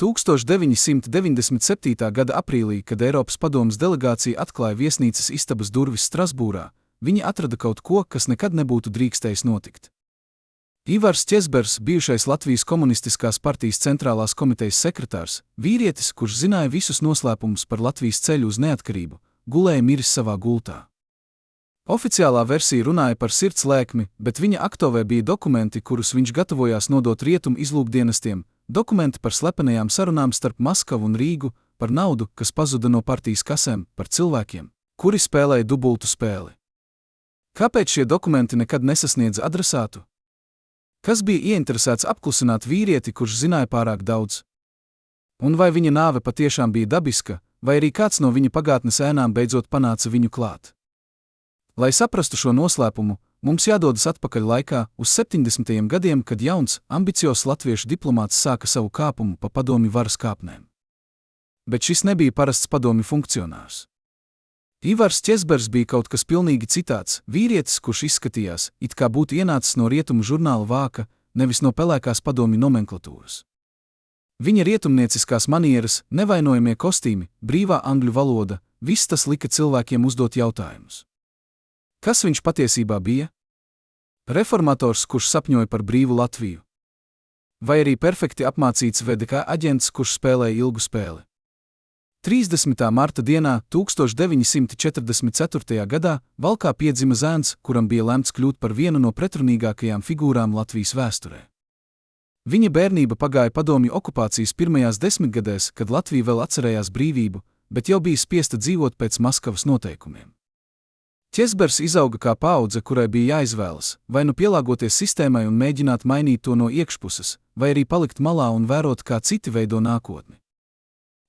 1997. gada aprīlī, kad Eiropas padomes delegācija atklāja viesnīcas istabas durvis Strasbūrā, viņi atrada kaut ko, kas nekad nebūtu drīkstējis notikt. Ivars Ķezbers, bijušais Latvijas Komunistiskās partijas centrālās komitejas sekretārs, vīrietis, kurš zināja visus noslēpumus par Latvijas ceļu uz neatkarību, gulēja miris savā gultā. Oficiālā versija runāja par sirds lēkmi, bet viņa aktovē bija dokumenti, kurus viņš gatavojās nodot rietumu izlūkdienestiem, dokumenti par slepenajām sarunām starp Maskavu un Rīgu, par naudu, kas pazuda no partijas kasēm, par cilvēkiem, kuri spēlēja dubultu spēli. Kāpēc šie dokumenti nekad nesasniedza adresātu? Kas bija ieinteresēts apklusināt vīrieti, kurš zināja pārāk daudz? Un vai viņa nāve patiešām bija dabiska, vai arī kāds no viņa pagātnes ēnām beidzot panāca viņu klāt? Lai saprastu šo noslēpumu, mums jādodas atpakaļ laikā uz 70. gadiem, kad jauns, ambiciozs latviešu diplomāts sāka savu kāpumu pa padomju varas kāpnēm. Bet šis nebija parasts padomju funkcionārs. Ivars Ķezbers bija kaut kas pilnīgi citāds, vīrietis, kurš izskatījās, it kā būtu ienācis no rietumu žurnāla vāka, nevis no pelēkās padomju nomenklatūras. Viņa rietumnieciskās manieres, nevainojamie kostīmi, brīvā angļu valoda, viss tas lika cilvēkiem uzdot jautājumus. Kas viņš patiesībā bija? Reformators, kurš sapņoja par brīvu Latviju? Vai arī perfekti apmācīts VDK aģents, kurš spēlēja ilgu spēli? 30. marta dienā 1944. gadā Valkā piedzima zēns, kuram bija lemts kļūt par vienu no pretrunīgākajām figūrām Latvijas vēsturē. Viņa bērnība pagāja padomju okupācijas pirmajās desmitgadēs, kad Latvija vēl atcerējās brīvību, bet jau bija spiesta dzīvot pēc Maskavas noteikumiem. Ķezbers izauga kā paudze, kurai bija jāizvēlas, vai nu pielāgoties sistēmai un mēģināt mainīt to no iekšpuses, vai arī palikt malā un vērot, kā citi veido nākotni.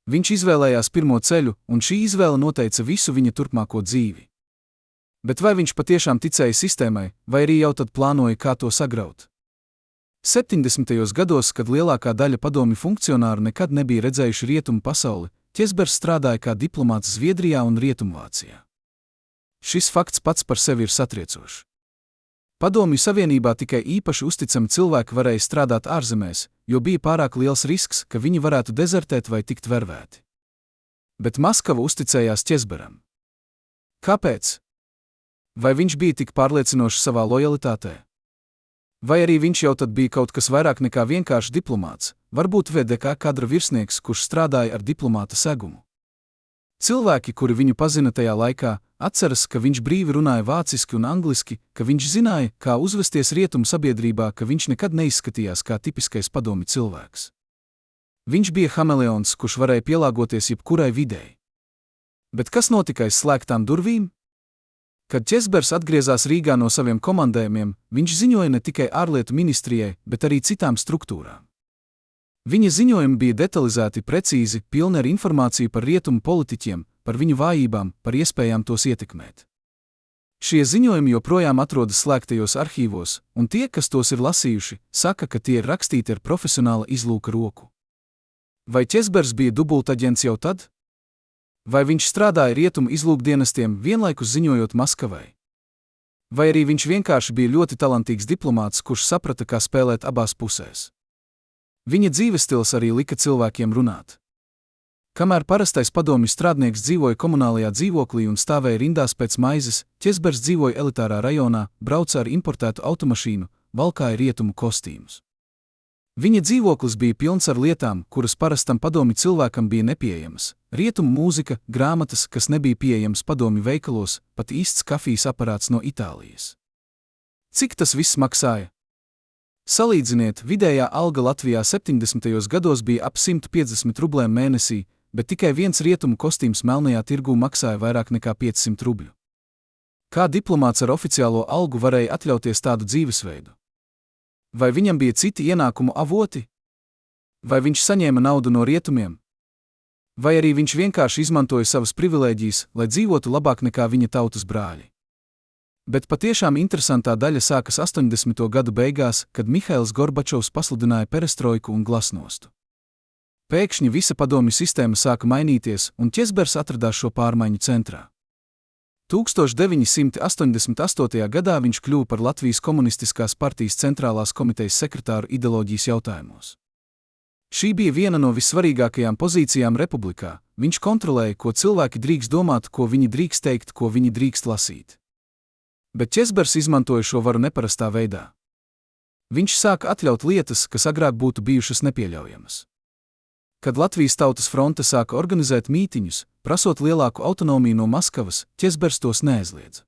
Viņš izvēlējās pirmo ceļu, un šī izvēle noteica visu viņa turpmāko dzīvi. Bet vai viņš patiešām ticēja sistēmai, vai arī jau tad plānoja, kā to sagraut? 70. gados, kad lielākā daļa padomju funkcionāru nekad nebija redzējuši rietumu pasauli, Ķezbers strādāja kā diplomāts Zviedrijā un Rietumvācijā. Šis fakts pats par sevi ir satriecošs. Padomju Savienībā tikai īpaši uzticami cilvēki varēja strādāt ārzemēs, jo bija pārāk liels risks, ka viņi varētu dezertēt vai tikt vervēti. Bet Maskava uzticējās Ķezberam. Kāpēc? Vai viņš bija tik pārliecinošs savā lojalitātē? Vai arī viņš jau tad bija kaut kas vairāk nekā vienkārši diplomāts, varbūt VDK kadra virsnieks, kurš strādāja ar diplomāta segumu? Cilvēki, kuri viņu pazina tajā laikā, atceras, ka viņš brīvi runāja vāciski un angliski, ka viņš zināja, kā uzvesties rietumu sabiedrībā, ka viņš nekad neizskatījās kā tipiskais padomju cilvēks. Viņš bija hameleons, kurš varēja pielāgoties jebkurai videi. Bet kas notika aiz slēgtām durvīm? Kad Ķezbers atgriezās Rīgā no saviem komandējumiem, viņš ziņoja ne tikai ārlietu ministrijai, bet arī citām struktūrām. Viņa ziņojumi bija detalizēti, precīzi, pilni ar informāciju par rietumu politiķiem, par viņu vājībām, par iespējām tos ietekmēt. Šie ziņojumi joprojām atrodas slēgtajos arhīvos, un tie, kas tos ir lasījuši, saka, ka tie ir rakstīti ar profesionāla izlūka roku. Vai Ķezbers bija dubultaģents jau tad? Vai viņš strādāja rietumu izlūkdienestiem, vienlaikus ziņojot Maskavai? Vai arī viņš vienkārši bija ļoti talantīgs diplomāts, kurš saprata, kā spēlēt abās pusēs? Viņa dzīvestils arī lika cilvēkiem runāt. Kamēr parastais padomju strādnieks dzīvoja komunālajā dzīvoklī un stāvēja rindās pēc maizes, Ķezbers dzīvoja elitārā rajonā, brauca ar importētu automašīnu, valkāja rietumu kostīmus. Viņa dzīvoklis bija pilns ar lietām, kuras parastam padomju cilvēkam bija nepieejamas. Rietumu mūzika, grāmatas, kas nebija pieejamas padomju veikalos, pat īsts kafijas aparāts no Itālijas. Cik tas viss maksāja? Salīdziniet, vidējā alga Latvijā 70. gados bija ap 150 rublēm mēnesī, bet tikai viens rietumu kostīms melnajā tirgū maksāja vairāk nekā 500 rubļu. Kā diplomāts ar oficiālo algu varēja atļauties tādu dzīvesveidu? Vai viņam bija citi ienākumu avoti? Vai viņš saņēma naudu no rietumiem? Vai arī viņš vienkārši izmantoja savas privilēģijas, lai dzīvotu labāk nekā viņa tautas brāļi? Bet patiešām interesantā daļa sākas 80. gadu beigās, kad Mihails Gorbačovs pasludināja perestroiku un glasnostu. Pēkšņi visa padomju sistēma sāka mainīties, un Ķezbers atradās šo pārmaiņu centrā. 1988. gadā viņš kļuva par Latvijas Komunistiskās partijas centrālās komitejas sekretāru ideoloģijas jautājumos. Šī bija viena no vissvarīgākajām pozīcijām republikā. Viņš kontrolēja, ko cilvēki drīkst domāt, ko viņi drīkst teikt, ko viņi drīkst lasīt. Bet Česbers izmantoja šo varu neparastā veidā. Viņš sāka atļaut lietas, kas agrāk būtu bijušas nepieļaujamas. Kad Latvijas Tautas fronte sāka organizēt mītiņus, prasot lielāku autonomiju no Maskavas, Česbers tos neaizliedza.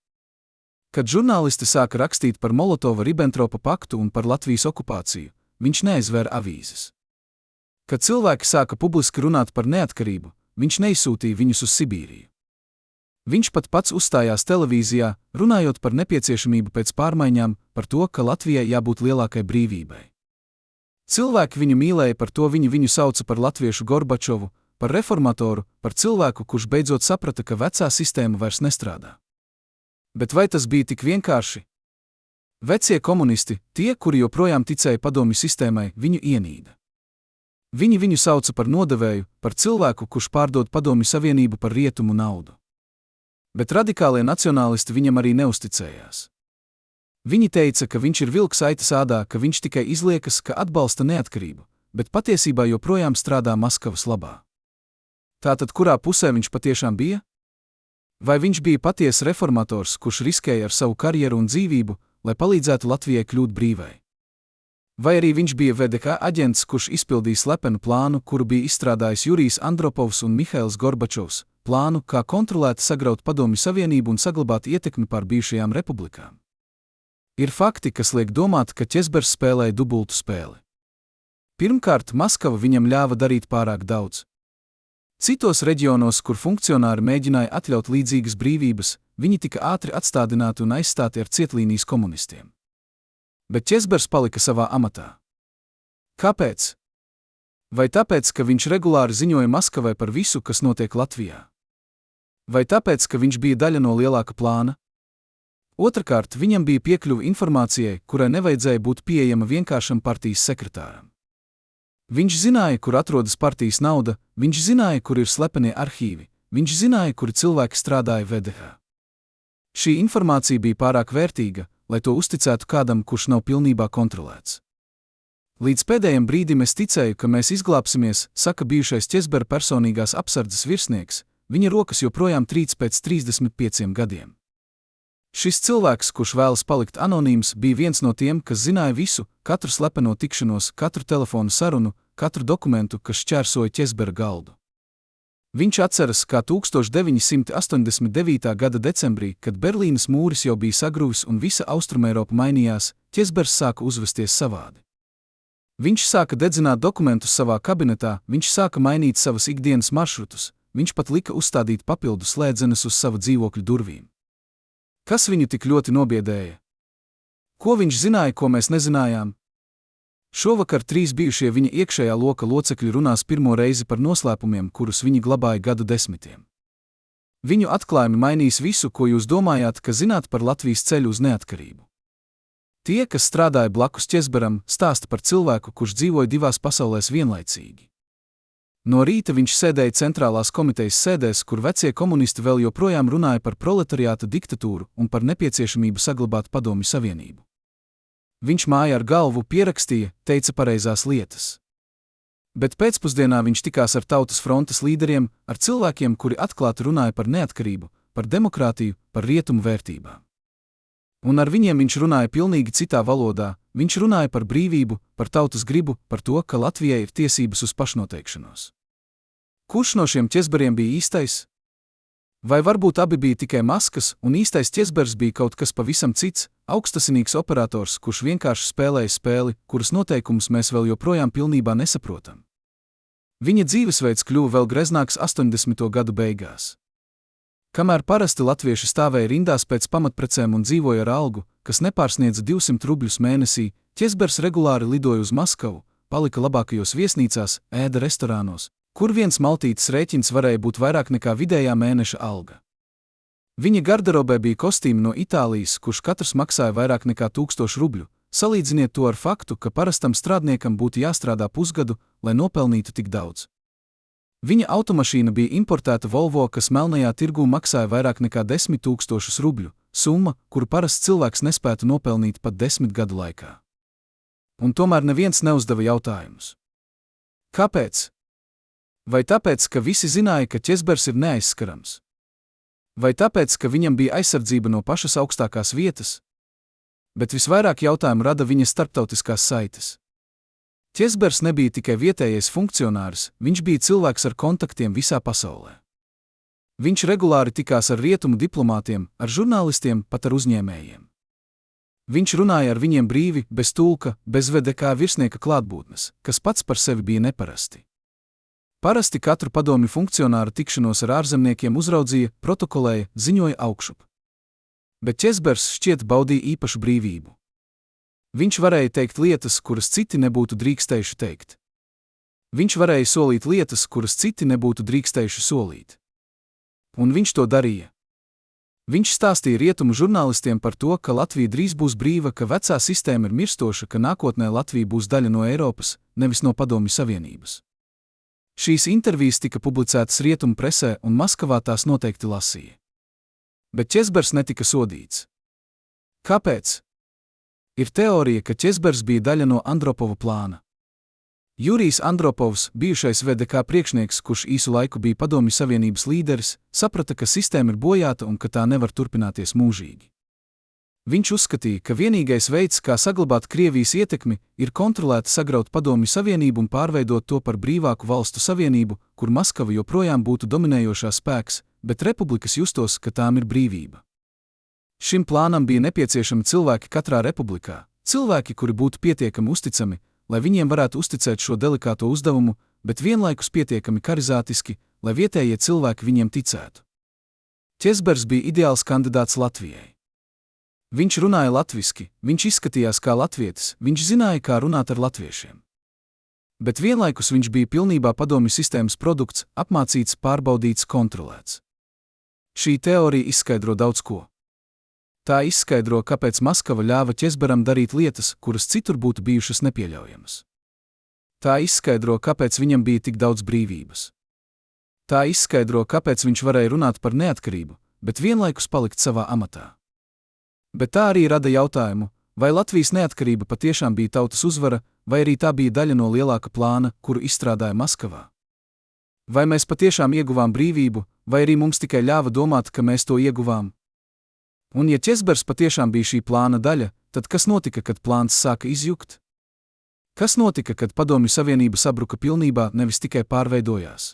Kad žurnālisti sāka rakstīt par Molotova-Ribbentropa paktu un par Latvijas okupāciju, viņš neaizvēra avīzes. Kad cilvēki sāka publiski runāt par neatkarību, viņš neizsūtīja viņus uz Sibīriju. Viņš pat pats uzstājās televīzijā, runājot par nepieciešamību pēc pārmaiņām, par to, ka Latvijai jābūt lielākai brīvībai. Cilvēki viņu mīlēja, par to viņu sauca par latviešu Gorbačovu, par reformatoru, par cilvēku, kurš beidzot saprata, ka vecā sistēma vairs nestrādā. Bet vai tas bija tik vienkārši? Vecie komunisti, tie, kuri joprojām ticēja padomju sistēmai, viņu ienīda. Viņi viņu sauca par nodevēju, par cilvēku, kurš pārdod padomju savienību par rietumu naudu. Bet radikālie nacionālisti viņam arī neusticējās. Viņi teica, ka viņš ir vilks aitas ādā, ka viņš tikai izliekas, ka atbalsta neatkarību, bet patiesībā joprojām strādā Maskavas labā. Tātad kurā pusē viņš patiešām bija? Vai viņš bija patiesa reformators, kurš riskēja ar savu karjeru un dzīvību, lai palīdzētu Latvijai kļūt brīvai? Vai arī viņš bija VDK aģents, kurš izpildīja slepenu plānu, kuru bija izstrādājis Jurijs Andropovs un Mihails Gorbačovs, plānu, kā kontrolēt sagraut padomju savienību un saglabāt ietekmi pār bijušajām republikām? Ir fakti, kas liek domāt, ka Česbers spēlēja dubultu spēli. Pirmkārt, Maskava viņam ļāva darīt pārāk daudz. Citos reģionos, kur funkcionāri mēģināja atļaut līdzīgas brīvības, viņi tika ātri atstādināti un aizstāti ar cietlīnijas komunistiem. Bet Česbers palika savā amatā. Kāpēc? Vai tāpēc, ka viņš regulāri ziņoja Maskavai par visu, kas notiek Latvijā? Vai tāpēc, ka viņš bija daļa no lielāka plāna? Otrakārt, viņam bija piekļuve informācijai, kurai nevajadzēja būt pieejama vienkāršam partijas sekretāram. Viņš zināja, kur atrodas partijas nauda, viņš zināja, kur ir slepenie arhīvi, viņš zināja, kuri cilvēki strādāja VDH. Šī informācija bija pārāk vērtīga, lai to uzticētu kādam, kurš nav pilnībā kontrolēts. Līdz pēdējiem brīdim es ticēju, ka mēs izglābsimies, saka bijušais Česbera personīgās apsardzes virsnieks, viņa rokas joprojām trīc pēc 35 gadiem. Šis cilvēks, kurš vēlas palikt anonīms, bija viens no tiem, kas zināja visu, katru slepeno tikšanos, katru telefonu sarunu, katru dokumentu, kas šķērsoja Česbera galdu. Viņš atceras, kā 1989. gada decembrī, kad Berlīnes mūris jau bija sagruvis un visa Austrumeiropa mainījās, Česbers sāka uzvesties savādi. Viņš sāka dedzināt dokumentus savā kabinetā, viņš sāka mainīt savas ikdienas maršrutus, viņš pat lika uzstādīt papildu slēdzenes uz sava dzīvokļa durvīm. Kas viņu tik ļoti nobiedēja? Ko viņš zināja, ko mēs nezinājām? Šovakar 3 bijušie viņa iekšējā loka locekļi runās pirmo reizi par noslēpumiem, kurus viņi glabāja gadu desmitiem. Viņu atklājumi mainīs visu, ko jūs domājāt, ka zināt par Latvijas ceļu uz neatkarību. Tie, kas strādāja blakus Česberam, stāsta par cilvēku, kurš dzīvoja divās pasaulēs vienlaicīgi. No rīta viņš sēdēja centrālās komitejas sēdēs, kur vecie komunisti vēl joprojām runāja par proletariāta diktatūru un par nepieciešamību saglabāt padomju savienību. Viņš māja ar galvu pierakstīja, teica pareizās lietas. Bet pēcpusdienā viņš tikās ar Tautas frontes līderiem, ar cilvēkiem, kuri atklāti runāja par neatkarību, par demokrātiju, par rietumu vērtībām. Un ar viņiem viņš runāja pilnīgi citā valodā, viņš runāja par brīvību, par tautas gribu, par to, ka Latvijai ir tiesības uz pašnoteikšanos. Kurš no šiem Česberiem bija īstais? Vai varbūt abi bija tikai maskas, un īstais Česbers bija kaut kas pavisam cits, augstasinīgs operators, kurš vienkārši spēlēja spēli, kuras noteikumus mēs vēl joprojām pilnībā nesaprotam? Viņa dzīvesveids kļuva vēl greznāks 80. gadu beigās. Kamēr parasti latvieši stāvēja rindās pēc pamatprecēm un dzīvoja ar algu, kas nepārsniedza 200 rubļus mēnesī, Česbers regulāri lidoja uz Maskavu, palika labākajos viesnīcās, ēda restorānos, kur viens maltītes rēķins varēja būt vairāk nekā vidējā mēneša alga. Viņa garderobē bija kostīmi no Itālijas, kurš katrs maksāja vairāk nekā 1000 rubļu, salīdziniet to ar faktu, ka parastam strādniekam būtu jāstrādā pusgadu, lai nopelnītu tik daudz. Viņa automašīna bija importēta Volvo, kas melnajā tirgū maksāja vairāk nekā 10 000 rubļu, summa, kuru parasts cilvēks nespētu nopelnīt pat 10 gadu laikā. Un tomēr neviens neuzdeva jautājumus. Kāpēc? Vai tāpēc, ka visi zināja, ka Ķezbers ir neaizskarams? Vai tāpēc, ka viņam bija aizsardzība no pašas augstākās vietas? Bet visvairāk jautājumu rada viņa starptautiskās saites. Ķezbers nebija tikai vietējais funkcionārs, viņš bija cilvēks ar kontaktiem visā pasaulē. Viņš regulāri tikās ar rietumu diplomātiem, ar žurnālistiem, pat ar uzņēmējiem. Viņš runāja ar viņiem brīvi, bez tulka, bez VDK virsnieka klātbūtnes, kas pats par sevi bija neparasti. Parasti katru padomju funkcionāru tikšanos ar ārzemniekiem uzraudzīja, protokolēja, ziņoja augšup. Bet Ķezbers šķiet baudīja īpašu brīvību. Viņš varēja teikt lietas, kuras citi nebūtu drīkstējuši teikt. Viņš varēja solīt lietas, kuras citi nebūtu drīkstējuši solīt. Un viņš to darīja. Viņš stāstīja rietumu žurnālistiem par to, ka Latvija drīz būs brīva, ka vecā sistēma ir mirstoša, ka nākotnē Latvija būs daļa no Eiropas, nevis no Padomju Savienības. Šīs intervijas tika publicētas rietumu presē, un Maskavā tās noteikti lasīja. Bet Ķezbers netika sodīts. Kāpēc? Ir teorija, ka Ķezbers bija daļa no Andropova plāna. Jurijs Andropovs, bijušais VDK priekšnieks, kurš īsu laiku bija Padomju Savienības līderis, saprata, ka sistēma ir bojāta un ka tā nevar turpināties mūžīgi. Viņš uzskatīja, ka vienīgais veids, kā saglabāt Krievijas ietekmi, ir kontrolēti sagraut Padomju Savienību un pārveidot to par brīvāku valstu savienību, kur Maskava joprojām būtu dominējošā spēks, bet republikas justos, ka tām ir brīvība. Šim plānam bija nepieciešami cilvēki katrā republikā, cilvēki, kuri būtu pietiekami uzticami, lai viņiem varētu uzticēt šo delikāto uzdevumu, bet vienlaikus pietiekami karizātiski, lai vietējie cilvēki viņiem ticētu. Ķezbers bija ideāls kandidāts Latvijai. Viņš runāja latviski, viņš izskatījās kā latvietis, viņš zināja, kā runāt ar latviešiem. Bet vienlaikus viņš bija pilnībā padomju sistēmas produkts, apmācīts, pārbaudīts, kontrolēts. Šī teorija izskaidro daudz ko. Tā izskaidro, kāpēc Maskava ļāva Ķezberam darīt lietas, kuras citur būtu bijušas nepieļaujamas. Tā izskaidro, kāpēc viņam bija tik daudz brīvības. Tā izskaidro, kāpēc viņš varēja runāt par neatkarību, bet vienlaikus palikt savā amatā. Bet tā arī rada jautājumu, vai Latvijas neatkarība patiešām bija tautas uzvara, vai arī tā bija daļa no lielāka plāna, kuru izstrādāja Maskavā. Vai mēs patiešām ieguvām brīvību, vai arī mums tikai ļāva domāt, ka mēs to ieguvām? Un ja Ķezbers patiešām bija šī plāna daļa, tad kas notika, kad plāns sāka izjukt? Kas notika, kad Padomju Savienība sabruka pilnībā, nevis tikai pārveidojās?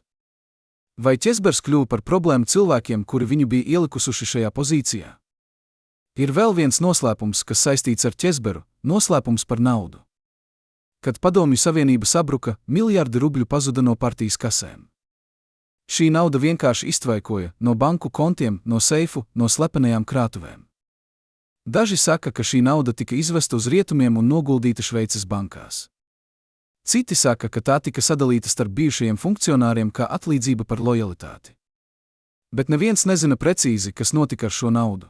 Vai Ķezbers kļuva par problēmu cilvēkiem, kuri viņu bija ielikuši šajā pozīcijā? Ir vēl viens noslēpums, kas saistīts ar Ķezberu, noslēpums par naudu. Kad Padomju Savienība sabruka, miljardi rubļu pazuda no partijas kasēm. Šī nauda vienkārši iztvaikoja no banku kontiem, no seifu, no slepenajām krātuvēm. Daži saka, ka šī nauda tika izvesta uz rietumiem un noguldīta Šveices bankās. Citi saka, ka tā tika sadalīta starp bijušajiem funkcionāriem kā atlīdzība par lojalitāti. Bet neviens nezina precīzi, kas notika ar šo naudu.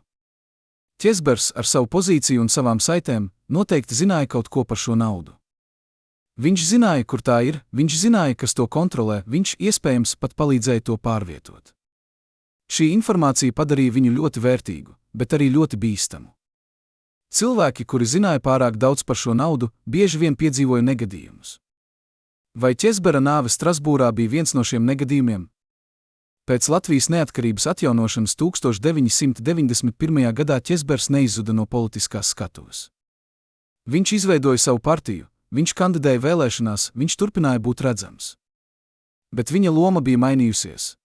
Ķezbers ar savu pozīciju un savām saitēm noteikti zināja kaut ko par šo naudu. Viņš zināja, kur tā ir, viņš zināja, kas to kontrolē, viņš iespējams pat palīdzēja to pārvietot. Šī informācija padarīja viņu ļoti vērtīgu, bet arī ļoti bīstamu. Cilvēki, kuri zināja pārāk daudz par šo naudu, bieži vien piedzīvoja negadījumus. Vai Ķezbera nāve Strasbūrā bija viens no šiem negadījumiem? Pēc Latvijas neatkarības atjaunošanas 1991. gadā Ķezbers neizzuda no politiskās skatuves. Viņš izveidoja savu partiju, viņš kandidēja vēlēšanās, viņš turpināja būt redzams. Bet viņa loma bija mainījusies.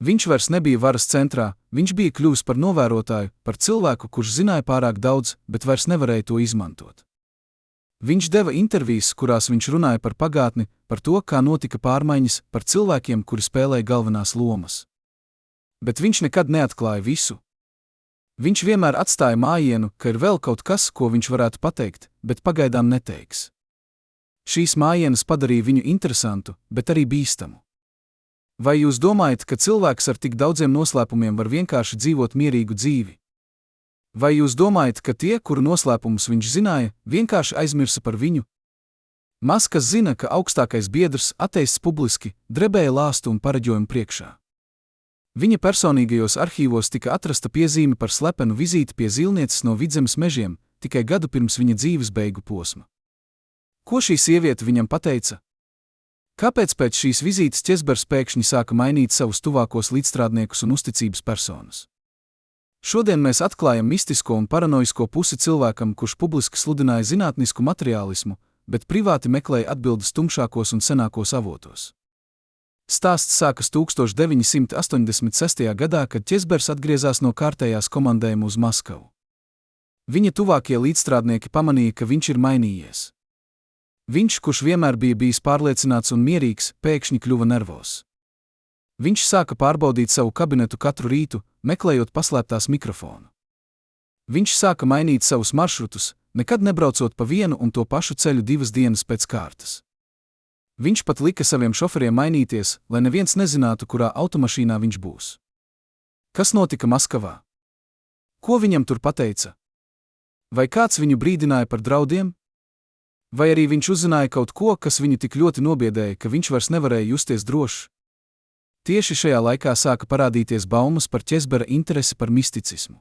Viņš vairs nebija varas centrā, viņš bija kļuvis par novērotāju, par cilvēku, kurš zināja pārāk daudz, bet vairs nevarēja to izmantot. Viņš deva intervijas, kurās viņš runāja par pagātni, par to, kā notika pārmaiņas, par cilvēkiem, kuri spēlēja galvenās lomas. Bet viņš nekad neatklāja visu. Viņš vienmēr atstāja mājienu, ka ir vēl kaut kas, ko viņš varētu pateikt, bet pagaidām neteiks. Šīs mājienas padarīja viņu interesantu, bet arī bīstamu. Vai jūs domājat, ka cilvēks ar tik daudziem noslēpumiem var vienkārši dzīvot mierīgu dzīvi? Vai jūs domājat, ka tie, kuru noslēpumus viņš zināja, vienkārši aizmirsa par viņu? Maskas zina, ka augstākais biedrs, ateists publiski, drebēja lāstu un pareģojumu priekšā. Viņa personīgajos arhīvos tika atrasta piezīme par slepenu vizīti pie zilnieces no Vidzemes mežiem, tikai gadu pirms viņa dzīves beigu posma. Ko šī sieviete viņam pateica? Kāpēc pēc šīs vizītes Ķezbers pēkšņi sāka mainīt savus tuvākos līdzstrādniekus un uzticības personas? Šodien mēs atklājam mistisko un paranoisko pusi cilvēkam, kurš publiski sludināja zinātnisku materiālismu, bet privāti meklēja atbildes tumšākos un senākos avotos. Stāsts sākas 1986. gadā, kad Ķezbers atgriezās no kārtējās komandējuma uz Maskavu. Viņa tuvākie līdzstrādnieki pamanīja, ka viņš ir mainījies. Viņš, kurš vienmēr bija bijis pārliecināts un mierīgs, pēkšņi kļuva nervozs. Viņš sāka pārbaudīt savu kabinetu katru rītu, meklējot paslēptās mikrofonu. Viņš sāka mainīt savus maršrutus, nekad nebraucot pa vienu un to pašu ceļu 2 dienas pēc kārtas. Viņš pat lika saviem šoferiem mainīties, lai neviens nezinātu, kurā automašīnā viņš būs. Kas notika Maskavā? Ko viņam tur pateica? Vai kāds viņu brīdināja par draudiem? Vai arī viņš uzzināja kaut ko, kas viņu tik ļoti nobiedēja, ka viņš vairs nevarēja justies drošs? Tieši šajā laikā sāka parādīties baumas par Ķezbera interesi par misticismu.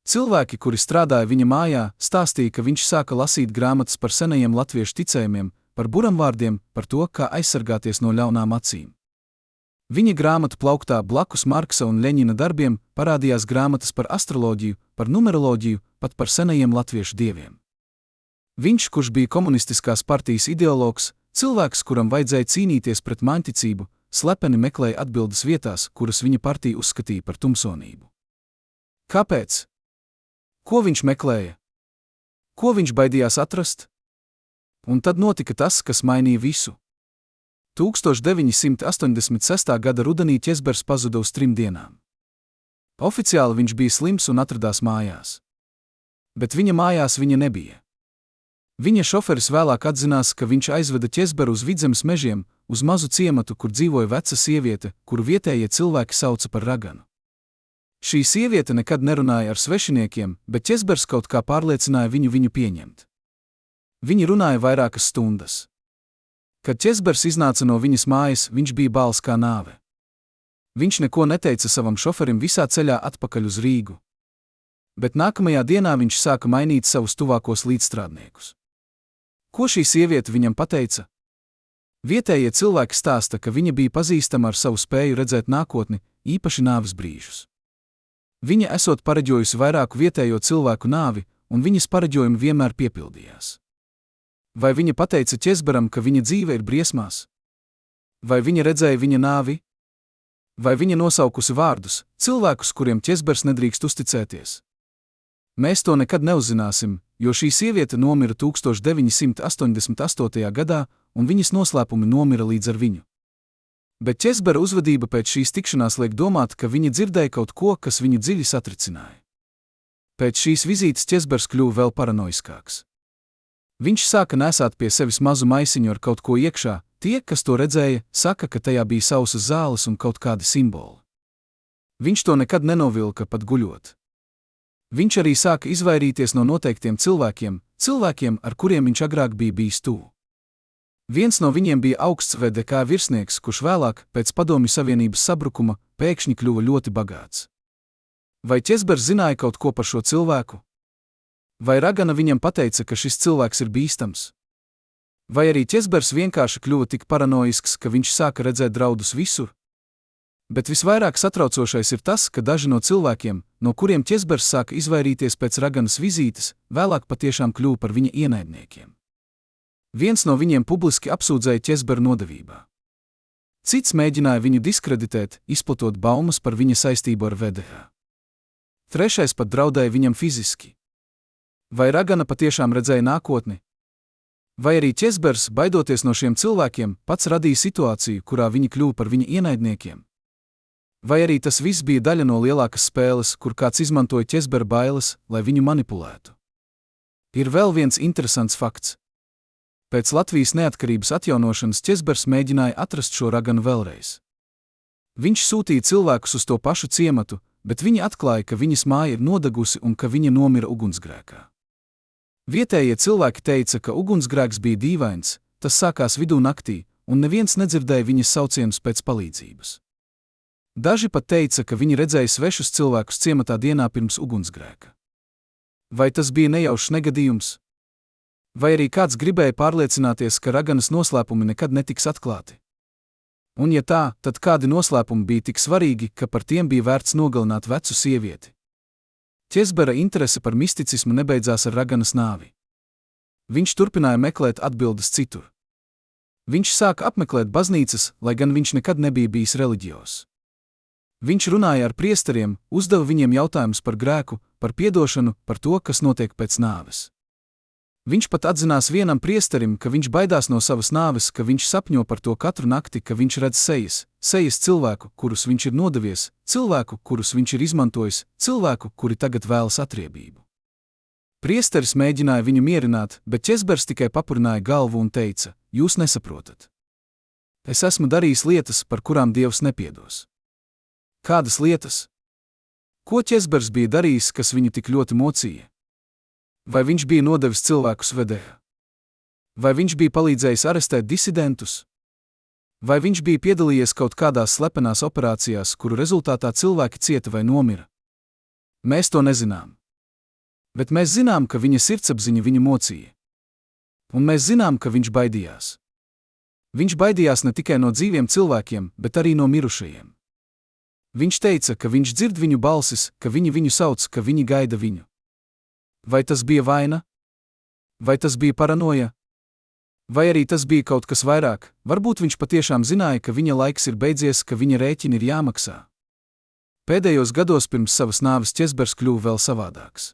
Cilvēki, kuri strādāja viņa mājā, stāstīja, ka viņš sāka lasīt grāmatas par senajiem latviešu ticējumiem, par buramvārdiem, par to, kā aizsargāties no ļaunām acīm. Viņa grāmatu plauktā blakus Marksa un Ļeņina darbiem parādījās grāmatas par astroloģiju, par numeroloģiju, pat par senajiem latviešu dieviem. Viņš, kurš bija komunistiskās partijas ideologs, cilvēks, kuram vajadzēja cīnīties pret māņticību, slepeni meklēja atbildes vietās, kuras viņa partija uzskatīja par tumsonību. Kāpēc? Ko viņš meklēja? Ko viņš baidījās atrast? Un tad notika tas, kas mainīja visu. 1986. gada rudenī Ķezbers pazuda uz 3 dienām. Oficiāli viņš bija slims un atradās mājās. Bet viņa mājās viņa nebija. Viņa šoferis vēlāk atzinās, ka viņš aizveda Ķezberu uz Vidzemes mežiem, uz mazu ciematu, kur dzīvoja veca sieviete, kuru vietējie cilvēki sauca par raganu. Šī sieviete nekad nerunāja ar svešiniekiem, bet Ķezbers kaut kā pārliecināja viņu pieņemt. Viņi runāja vairākas stundas. Kad Ķezbers iznāca no viņas mājas, viņš bija bāls kā nāve. Viņš neko neteica savam šoferim visā ceļā atpakaļ uz Rīgu. Bet nākamajā dienā viņš sāka mainīt savus tuvākos līdzstrādniekus. Ko šī sieviete viņam pateica? Vietējie cilvēki stāsta, ka viņa bija pazīstama ar savu spēju redzēt nākotni, īpaši nāves brīžus. Viņa esot pareģojusi vairāku vietējo cilvēku nāvi, un viņas pareģojumi vienmēr piepildījās. Vai viņa pateica Ķezberam, ka viņa dzīve ir briesmās? Vai viņa redzēja viņa nāvi? Vai viņa nosaukusi vārdus, cilvēkus, kuriem Ķezbers nedrīkst uzticēties? Mēs to nekad neuzzināsim, jo šī sieviete nomira 1988. gadā, un viņas noslēpumi nomira līdz ar viņu. Bet Ķezbera uzvedība pēc šīs tikšanās liek domāt, ka viņa dzirdēja kaut ko, kas viņu dziļi satricināja. Pēc šīs vizītes Ķezbers kļuva vēl paranoiskāks. Viņš sāka nesāt pie sevis mazu maisiņu ar kaut ko iekšā, tie, kas to redzēja, saka, ka tajā bija sausas zāles un kaut kādi simboli. Viņš to nekad nenovilka pat guļot. Viņš arī sāka izvairīties no noteiktiem cilvēkiem, ar kuriem viņš agrāk bija bijis tuvu. Viens no viņiem bija augsts VDK virsnieks, kurš vēlāk, pēc Padomju Savienības sabrukuma, pēkšņi kļuva ļoti bagāts. Vai Ķezbers zināja kaut ko par šo cilvēku? Vai ragana viņam pateica, ka šis cilvēks ir bīstams? Vai arī Ķezbers vienkārši kļuva tik paranoisks, ka viņš sāka redzēt draudus visur? Bet visvairāk satraucošais ir tas, ka daži no cilvēkiem, no kuriem Ķezbers sāka izvairīties pēc raganas vizītes, vēlāk patiešām kļuva par viņa ienaidniekiem. Viens no viņiem publiski apsūdzēja Ķezberu nodevībā. Cits mēģināja viņu diskreditēt, izplatot baumas par viņa saistību ar VDH. Trešais pat draudēja viņam fiziski. Vai ragana patiešām redzēja nākotni? Vai arī Ķezbers, baidoties no šiem cilvēkiem, pats radīja situāciju, kurā viņi kļuva par viņa ienaidniekiem? Vai arī tas viss bija daļa no lielākas spēles, kur kāds izmantoja Ķezbera bailes, lai viņu manipulētu? Ir vēl viens interesants fakts. Pēc Latvijas neatkarības atjaunošanas Ķezbers mēģināja atrast šo raganu vēlreiz. Viņš sūtīja cilvēkus uz to pašu ciematu, bet viņi atklāja, ka viņas māja ir nodegusi un ka viņa nomira ugunsgrēkā. Vietējie cilvēki teica, ka ugunsgrēks bija dīvains, tas sākās vidū naktī, un neviens nedzirdēja viņas saucienus pēc palīdzības. Daži pat teica, ka viņi redzēja svešus cilvēkus ciematā dienā pirms ugunsgrēka. Vai tas bija nejaušs negadījums? Vai arī kāds gribēja pārliecināties, ka raganas noslēpumi nekad netiks atklāti? Un ja tā, tad kādi noslēpumi bija tik svarīgi, ka par tiem bija vērts nogalināt vecu sievieti? Ķezbera interese par misticismu nebeidzās ar raganas nāvi. Viņš turpināja meklēt atbildes citur. Viņš sāka apmeklēt baznīcas, lai gan viņš nekad nebija bijis reliģijos. Viņš runāja ar priesteriem, uzdeva viņiem jautājumus par grēku, par piedošanu, par to, kas notiek pēc nāves. Viņš pat atzinās vienam priesterim, ka viņš baidās no savas nāves, ka viņš sapņo par to katru nakti, ka viņš redz sejas cilvēku, kurus viņš ir nodevies, cilvēku, kurus viņš ir izmantojis, cilvēku, kuri tagad vēlas atriebību. Priesteris mēģināja viņu mierināt, bet Ķezbers tikai papurināja galvu un teica: jūs nesaprotat. Es esmu darījis lietas, par kurām Dievs nepiedos. Kādas lietas? Ko Ķezbers bija darījis, kas viņu tik ļoti mocīja? Vai viņš bija nodevis cilvēkus vedēju? Vai viņš bija palīdzējis arestēt disidentus? Vai viņš bija piedalījies kaut kādās slepenās operācijās, kuru rezultātā cilvēki cieta vai nomira? Mēs to nezinām. Bet mēs zinām, ka viņa sirdsapziņa viņu mocīja. Un mēs zinām, ka viņš baidījās. Viņš baidījās ne tikai no dzīviem cilvēkiem, bet arī no mirušajiem. Viņš teica, ka viņš dzird viņu balsis, ka viņi viņu sauc, ka viņi gaida viņu. Vai tas bija vaina? Vai tas bija paranoja? Vai arī tas bija kaut kas vairāk? Varbūt viņš patiešām zināja, ka viņa laiks ir beidzies, ka viņa rēķini ir jāmaksā. Pēdējos gados pirms savas nāves Ķezbers kļuva vēl savādāks.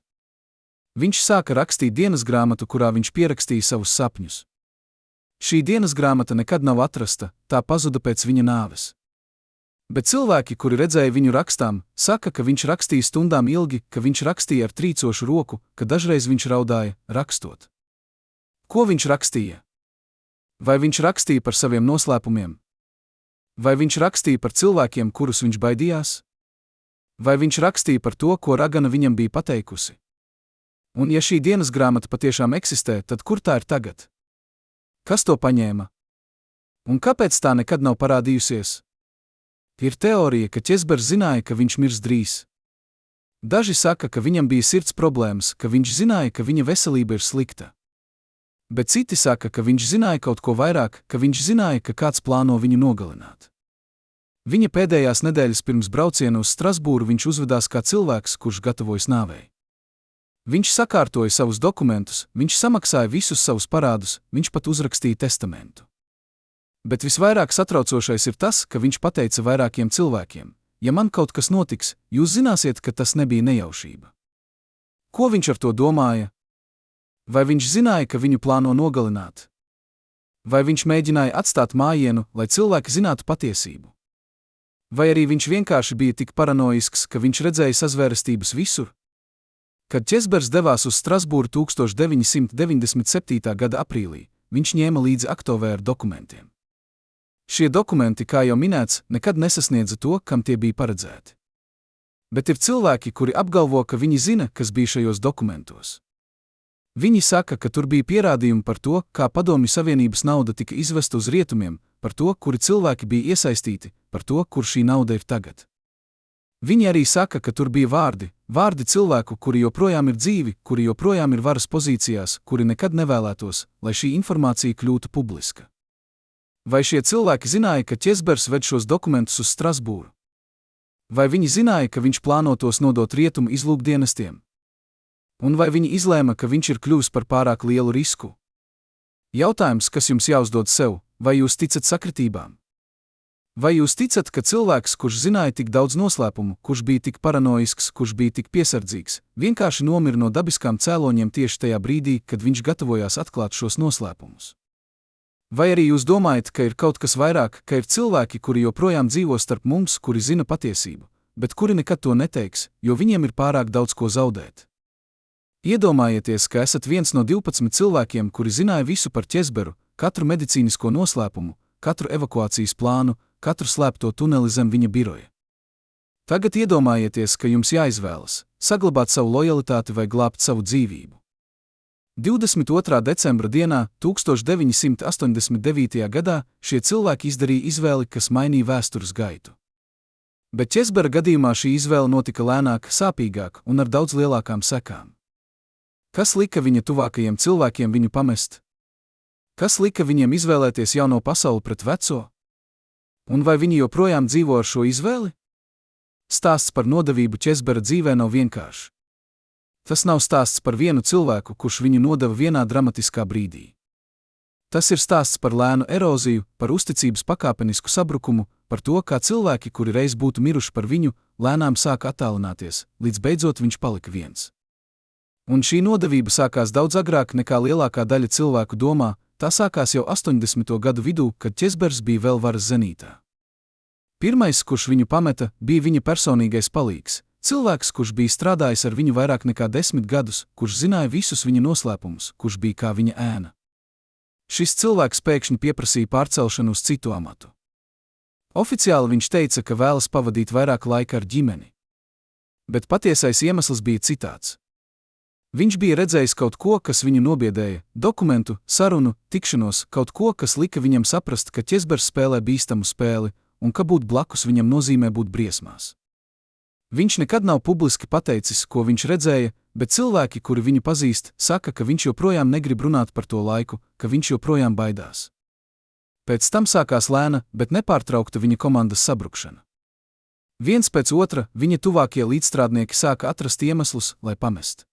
Viņš sāka rakstīt dienas grāmatu, kurā viņš pierakstīja savus sapņus. Šī dienas grāmata nekad nav atrasta, tā pazuda pēc viņa nāves. Bet cilvēki, kuri redzēja viņu rakstām, saka, ka viņš rakstīja stundām ilgi, ka viņš rakstīja ar trīcošu roku, ka dažreiz viņš raudāja, rakstot. Ko viņš rakstīja? Vai viņš rakstīja par saviem noslēpumiem? Vai viņš rakstīja par cilvēkiem, kurus viņš baidījās? Vai viņš rakstīja par to, ko ragana viņam bija pateikusi? Un ja šī dienas grāmata patiešām eksistē, tad kur tā ir tagad? Kas to paņēma? Un kāpēc tā nekad nav parādījusies? Ir teorija, ka Ķezbers zināja, ka viņš mirs drīz. Daži saka, ka viņam bija sirds problēmas, ka viņš zināja, ka viņa veselība ir slikta. Bet citi saka, ka viņš zināja kaut ko vairāk, ka viņš zināja, ka kāds plāno viņu nogalināt. Viņa pēdējās nedēļas pirms brauciena uz Strasbūru viņš uzvedās kā cilvēks, kurš gatavojas nāvei. Viņš sakārtoja savus dokumentus, viņš samaksāja visus savus parādus, viņš pat uzrakstīja testamentu. Bet visvairāk satraucošais ir tas, ka viņš pateica vairākiem cilvēkiem: ja man kaut kas notiks, jūs zināsiet, ka tas nebija nejaušība. Ko viņš ar to domāja? Vai viņš zināja, ka viņu plāno nogalināt? Vai viņš mēģināja atstāt mājienu, lai cilvēki zinātu patiesību? Vai arī viņš vienkārši bija tik paranoisks, ka viņš redzēja sazvērestības visur? Kad Ķezbers devās uz Strasbūru 1997. gada aprīlī, viņš ņēma līdzi aktovē ar dokumentiem. Šie dokumenti, kā jau minēts, nekad nesasniedza to, kam tie bija paredzēti. Bet ir cilvēki, kuri apgalvo, ka viņi zina, kas bija šajos dokumentos. Viņi saka, ka tur bija pierādījumi par to, kā Padomju Savienības nauda tika izvesta uz rietumiem, par to, kuri cilvēki bija iesaistīti, par to, kur šī nauda ir tagad. Viņi arī saka, ka tur bija vārdi cilvēku, kuri joprojām ir dzīvi, kuri joprojām ir varas pozīcijās, kuri nekad nevēlētos, lai šī informācija kļūtu publiska. Vai šie cilvēki zināja, ka Ķezbers ved šos dokumentus uz Strasbūru? Vai viņi zināja, ka viņš plāno tos nodot rietumu izlūkdienestiem? Un vai viņi izlēma, ka viņš ir kļuvis par pārāk lielu risku? Jautājums, kas jums jāuzdod sev: vai jūs ticat sakritībām? Vai jūs ticat, ka cilvēks, kurš zināja tik daudz noslēpumu, kurš bija tik paranoisks, kurš bija tik piesardzīgs, vienkārši nomira no dabiskām cēloņiem tieši tajā brīdī, kad viņš gatavojās atklāt šos noslēpumus? Vai arī jūs domājat, ka ir kaut kas vairāk, ka ir cilvēki, kuri joprojām dzīvo starp mums, kuri zina patiesību, bet kuri nekad to neteiks, jo viņiem ir pārāk daudz ko zaudēt? Iedomājieties, ka esat viens no 12 cilvēkiem, kuri zināja visu par Ķezberu, katru medicīnisko noslēpumu, katru evakuācijas plānu, katru slēpto tuneli zem viņa biroja. Tagad iedomājieties, ka jums jāizvēlas – saglabāt savu lojalitāti vai glābt savu dzīvību. 22. decembra dienā, 1989. gadā, šie cilvēki izdarīja izvēli, kas mainīja vēstures gaitu. Bet Ķezbera gadījumā šī izvēle notika lēnāk, sāpīgāk un ar daudz lielākām sekām. Kas lika viņa tuvākajiem cilvēkiem viņu pamest? Kas lika viņiem izvēlēties jauno pasauli pret veco? Un vai viņi joprojām dzīvo ar šo izvēli? Stāsts par nodevību Česbera dzīvē nav vienkāršs. Tas nav stāsts par vienu cilvēku, kurš viņu nodeva vienā dramatiskā brīdī. Tas ir stāsts par lēnu eroziju, par uzticības pakāpenisku sabrukumu, par to, kā cilvēki, kuri reiz būtu miruši par viņu, lēnām sāka attālināties, līdz beidzot viņš palika viens. Un šī nodevība sākās daudz agrāk nekā lielākā daļa cilvēku domā, tā sākās jau 80. gadu vidū, kad Česbers bija vēl varas zenītā. Pirmais, kurš viņu pameta, bija viņa personīgais palīgs, cilvēks, kurš bija strādājis ar viņu vairāk nekā 10 gadus, kurš zināja visus viņa noslēpumus, kurš bija kā viņa ēna. Šis cilvēks pēkšņi pieprasīja pārcelšanu uz citu amatu. Oficiāli viņš teica, ka vēlas pavadīt vairāk laika ar ģimeni. Bet patiesais iemesls bija citāds. Viņš bija redzējis kaut ko, kas viņu nobiedēja, dokumentu, sarunu, tikšanos, kaut ko, kas lika viņam saprast, ka Česbers spēlē bīstamu spēli, un ka būt blakus viņam nozīmē būt briesmās. Viņš nekad nav publiski pateicis, ko viņš redzēja, bet cilvēki, kuri viņu pazīst, saka, ka viņš joprojām negrib runāt par to laiku, ka viņš joprojām baidās. Pēc tam sākās lēna, bet nepārtraukta viņa komandas sabrukšana. Viens pēc otra viņa tuvākie līdzstrādnieki sāka atrast iemeslus, lai pamest.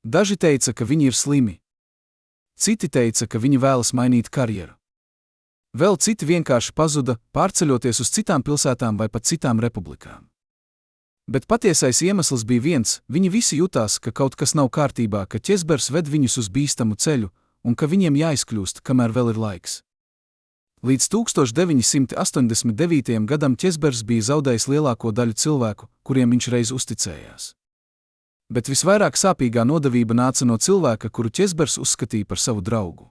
Daži teica, ka viņi ir slimi. Citi teica, ka viņi vēlas mainīt karjeru. Vēl citi vienkārši pazuda, pārceļoties uz citām pilsētām vai pat citām republikām. Bet patiesais iemesls bija viens, viņi visi jutās, ka kaut kas nav kārtībā, ka Česbers ved viņus uz bīstamu ceļu, un ka viņiem jāizkļūst, kamēr vēl ir laiks. Līdz 1989. gadam Česbers bija zaudējis lielāko daļu cilvēku, kuriem viņš reiz uzticējās. Bet visvairāk sāpīgā nodevība nāca no cilvēka, kuru Česbers uzskatīja par savu draugu.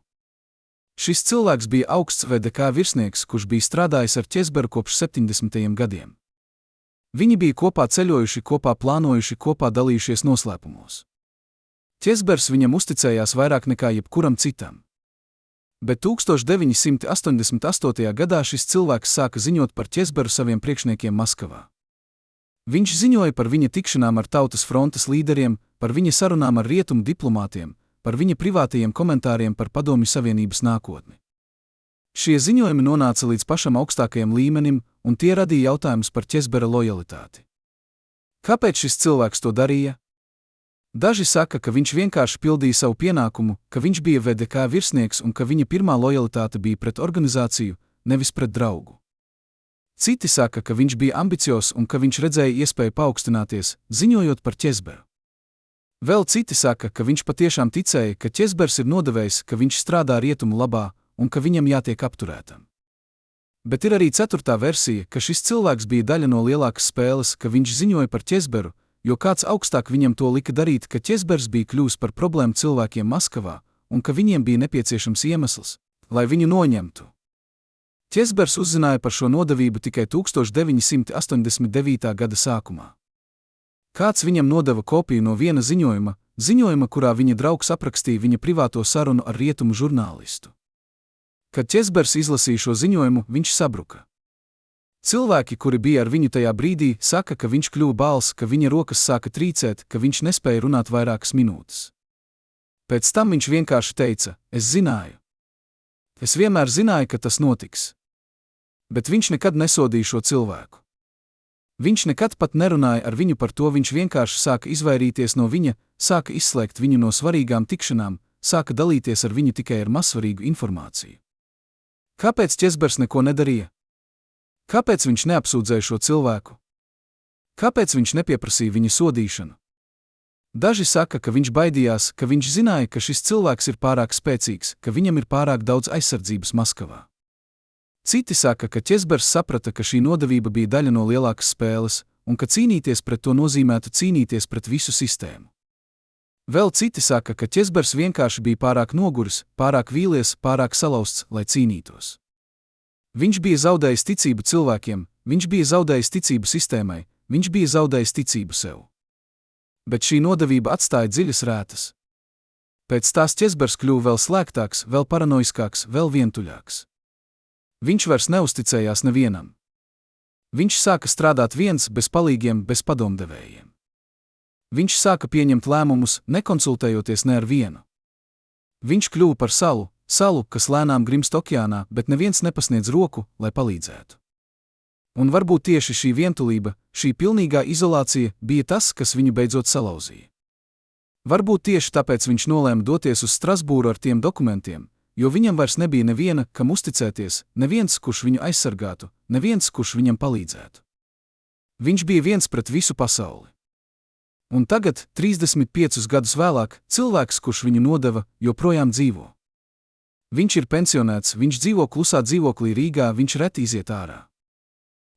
Šis cilvēks bija augsts VDK virsnieks, kurš bija strādājis ar Česberu kopš 70. gadiem. Viņi bija kopā ceļojuši, kopā plānojuši, kopā dalījušies noslēpumos. Česbers viņam uzticējās vairāk nekā jebkuram citam. Bet 1988. gadā šis cilvēks sāka ziņot par Česberu saviem priekšniekiem Maskavā. Viņš ziņoja par viņa tikšanām ar Tautas frontes līderiem, par viņa sarunām ar rietumu diplomātiem, par viņa privātajiem komentāriem par Padomju Savienības nākotni. Šie ziņojumi nonāca līdz pašam augstākajam līmenim, un tie radīja jautājumus par Česbera lojalitāti. Kāpēc šis cilvēks to darīja? Daži saka, ka viņš vienkārši pildīja savu pienākumu, ka viņš bija VDK virsnieks un ka viņa pirmā lojalitāte bija pret organizāciju, nevis pret draugu. Citi saka, ka viņš bija ambiciozs un ka viņš redzēja iespēju paaugstināties, ziņojot par Česberu. Vēl citi saka, ka viņš patiešām ticēja, ka Česbers ir nodevējs, ka viņš strādā rietumu labā un ka viņam jātiek apturētam. Bet ir arī ceturtā versija, ka šis cilvēks bija daļa no lielākas spēles, ka viņš ziņoja par Česberu, jo kāds augstāk viņam to lika darīt, ka Česbers bija kļuvis par problēmu cilvēkiem Maskavā un ka viņiem bija nepieciešams iemesls, lai viņu noņemtu. Česbers uzzināja par šo nodevību tikai 1989. gada sākumā. Kāds viņam nodeva kopiju no viena ziņojuma, kurā viņa draugs aprakstīja viņa privāto sarunu ar rietumu žurnālistu. Kad Česbers izlasīja šo ziņojumu, viņš sabruka. Cilvēki, kuri bija ar viņu tajā brīdī, saka, ka viņš kļuva bāls, ka viņa rokas sāka trīcēt, ka viņš nespēja runāt vairākas minūtes. Pēc tam viņš vienkārši teica, es zināju. Es vienmēr zināju, ka tas notiks. Bet viņš nekad nesodīja šo cilvēku. Viņš nekad pat nerunāja ar viņu par to, viņš vienkārši sāka izvairīties no viņa, sāka izslēgt viņu no svarīgām tikšanām, sāka dalīties ar viņu tikai ar mazsvarīgu informāciju. Kāpēc Česbers neko nedarīja? Kāpēc viņš neapsūdzēja šo cilvēku? Kāpēc viņš nepieprasīja viņa sodīšanu? Daži saka, ka viņš baidījās, ka viņš zināja, ka šis cilvēks ir pārāk spēcīgs, ka viņam ir pārāk daudz aizsardzības Maskavā. Citi saka, ka Česbers saprata, ka šī nodevība bija daļa no lielākas spēles, un ka cīnīties pret to nozīmētu cīnīties pret visu sistēmu. Vēl citi saka, ka Česbers vienkārši bija pārāk noguris, pārāk vīlies, pārāk salauzts, lai cīnītos. Viņš bija zaudējis ticību cilvēkiem, viņš bija zaudējis ticību sistēmai, viņš bija zaudējis ticību sev. Bet šī nodevība atstāja dziļas rētas. Pēc tās Česbers kļuva vēl slēgtāks, vēl paranoiskāks, vēl vientuļāks. Viņš vairs neusticējās nevienam. Viņš sāka strādāt viens, bez palīgiem, bez padomdevējiem. Viņš sāka pieņemt lēmumus, nekonsultējoties ne ar vienu. Viņš kļuva par salu, kas lēnām grimst okeānā, bet neviens nepasniedz roku, lai palīdzētu. Un varbūt tieši šī vientulība, šī pilnīgā izolācija bija tas, kas viņu beidzot salauzīja. Varbūt tieši tāpēc viņš nolēma doties uz Strasbūru ar tiem dokumentiem, jo viņam vairs nebija neviena, kam uzticēties, neviens, kurš viņu aizsargātu, neviens, kurš viņam palīdzētu. Viņš bija viens pret visu pasauli. Un tagad, 35 gadus vēlāk, cilvēks, kurš viņu nodeva, joprojām dzīvo. Viņš ir pensionēts, viņš dzīvo klusā dzīvoklī Rīgā, viņš reti iziet ārā.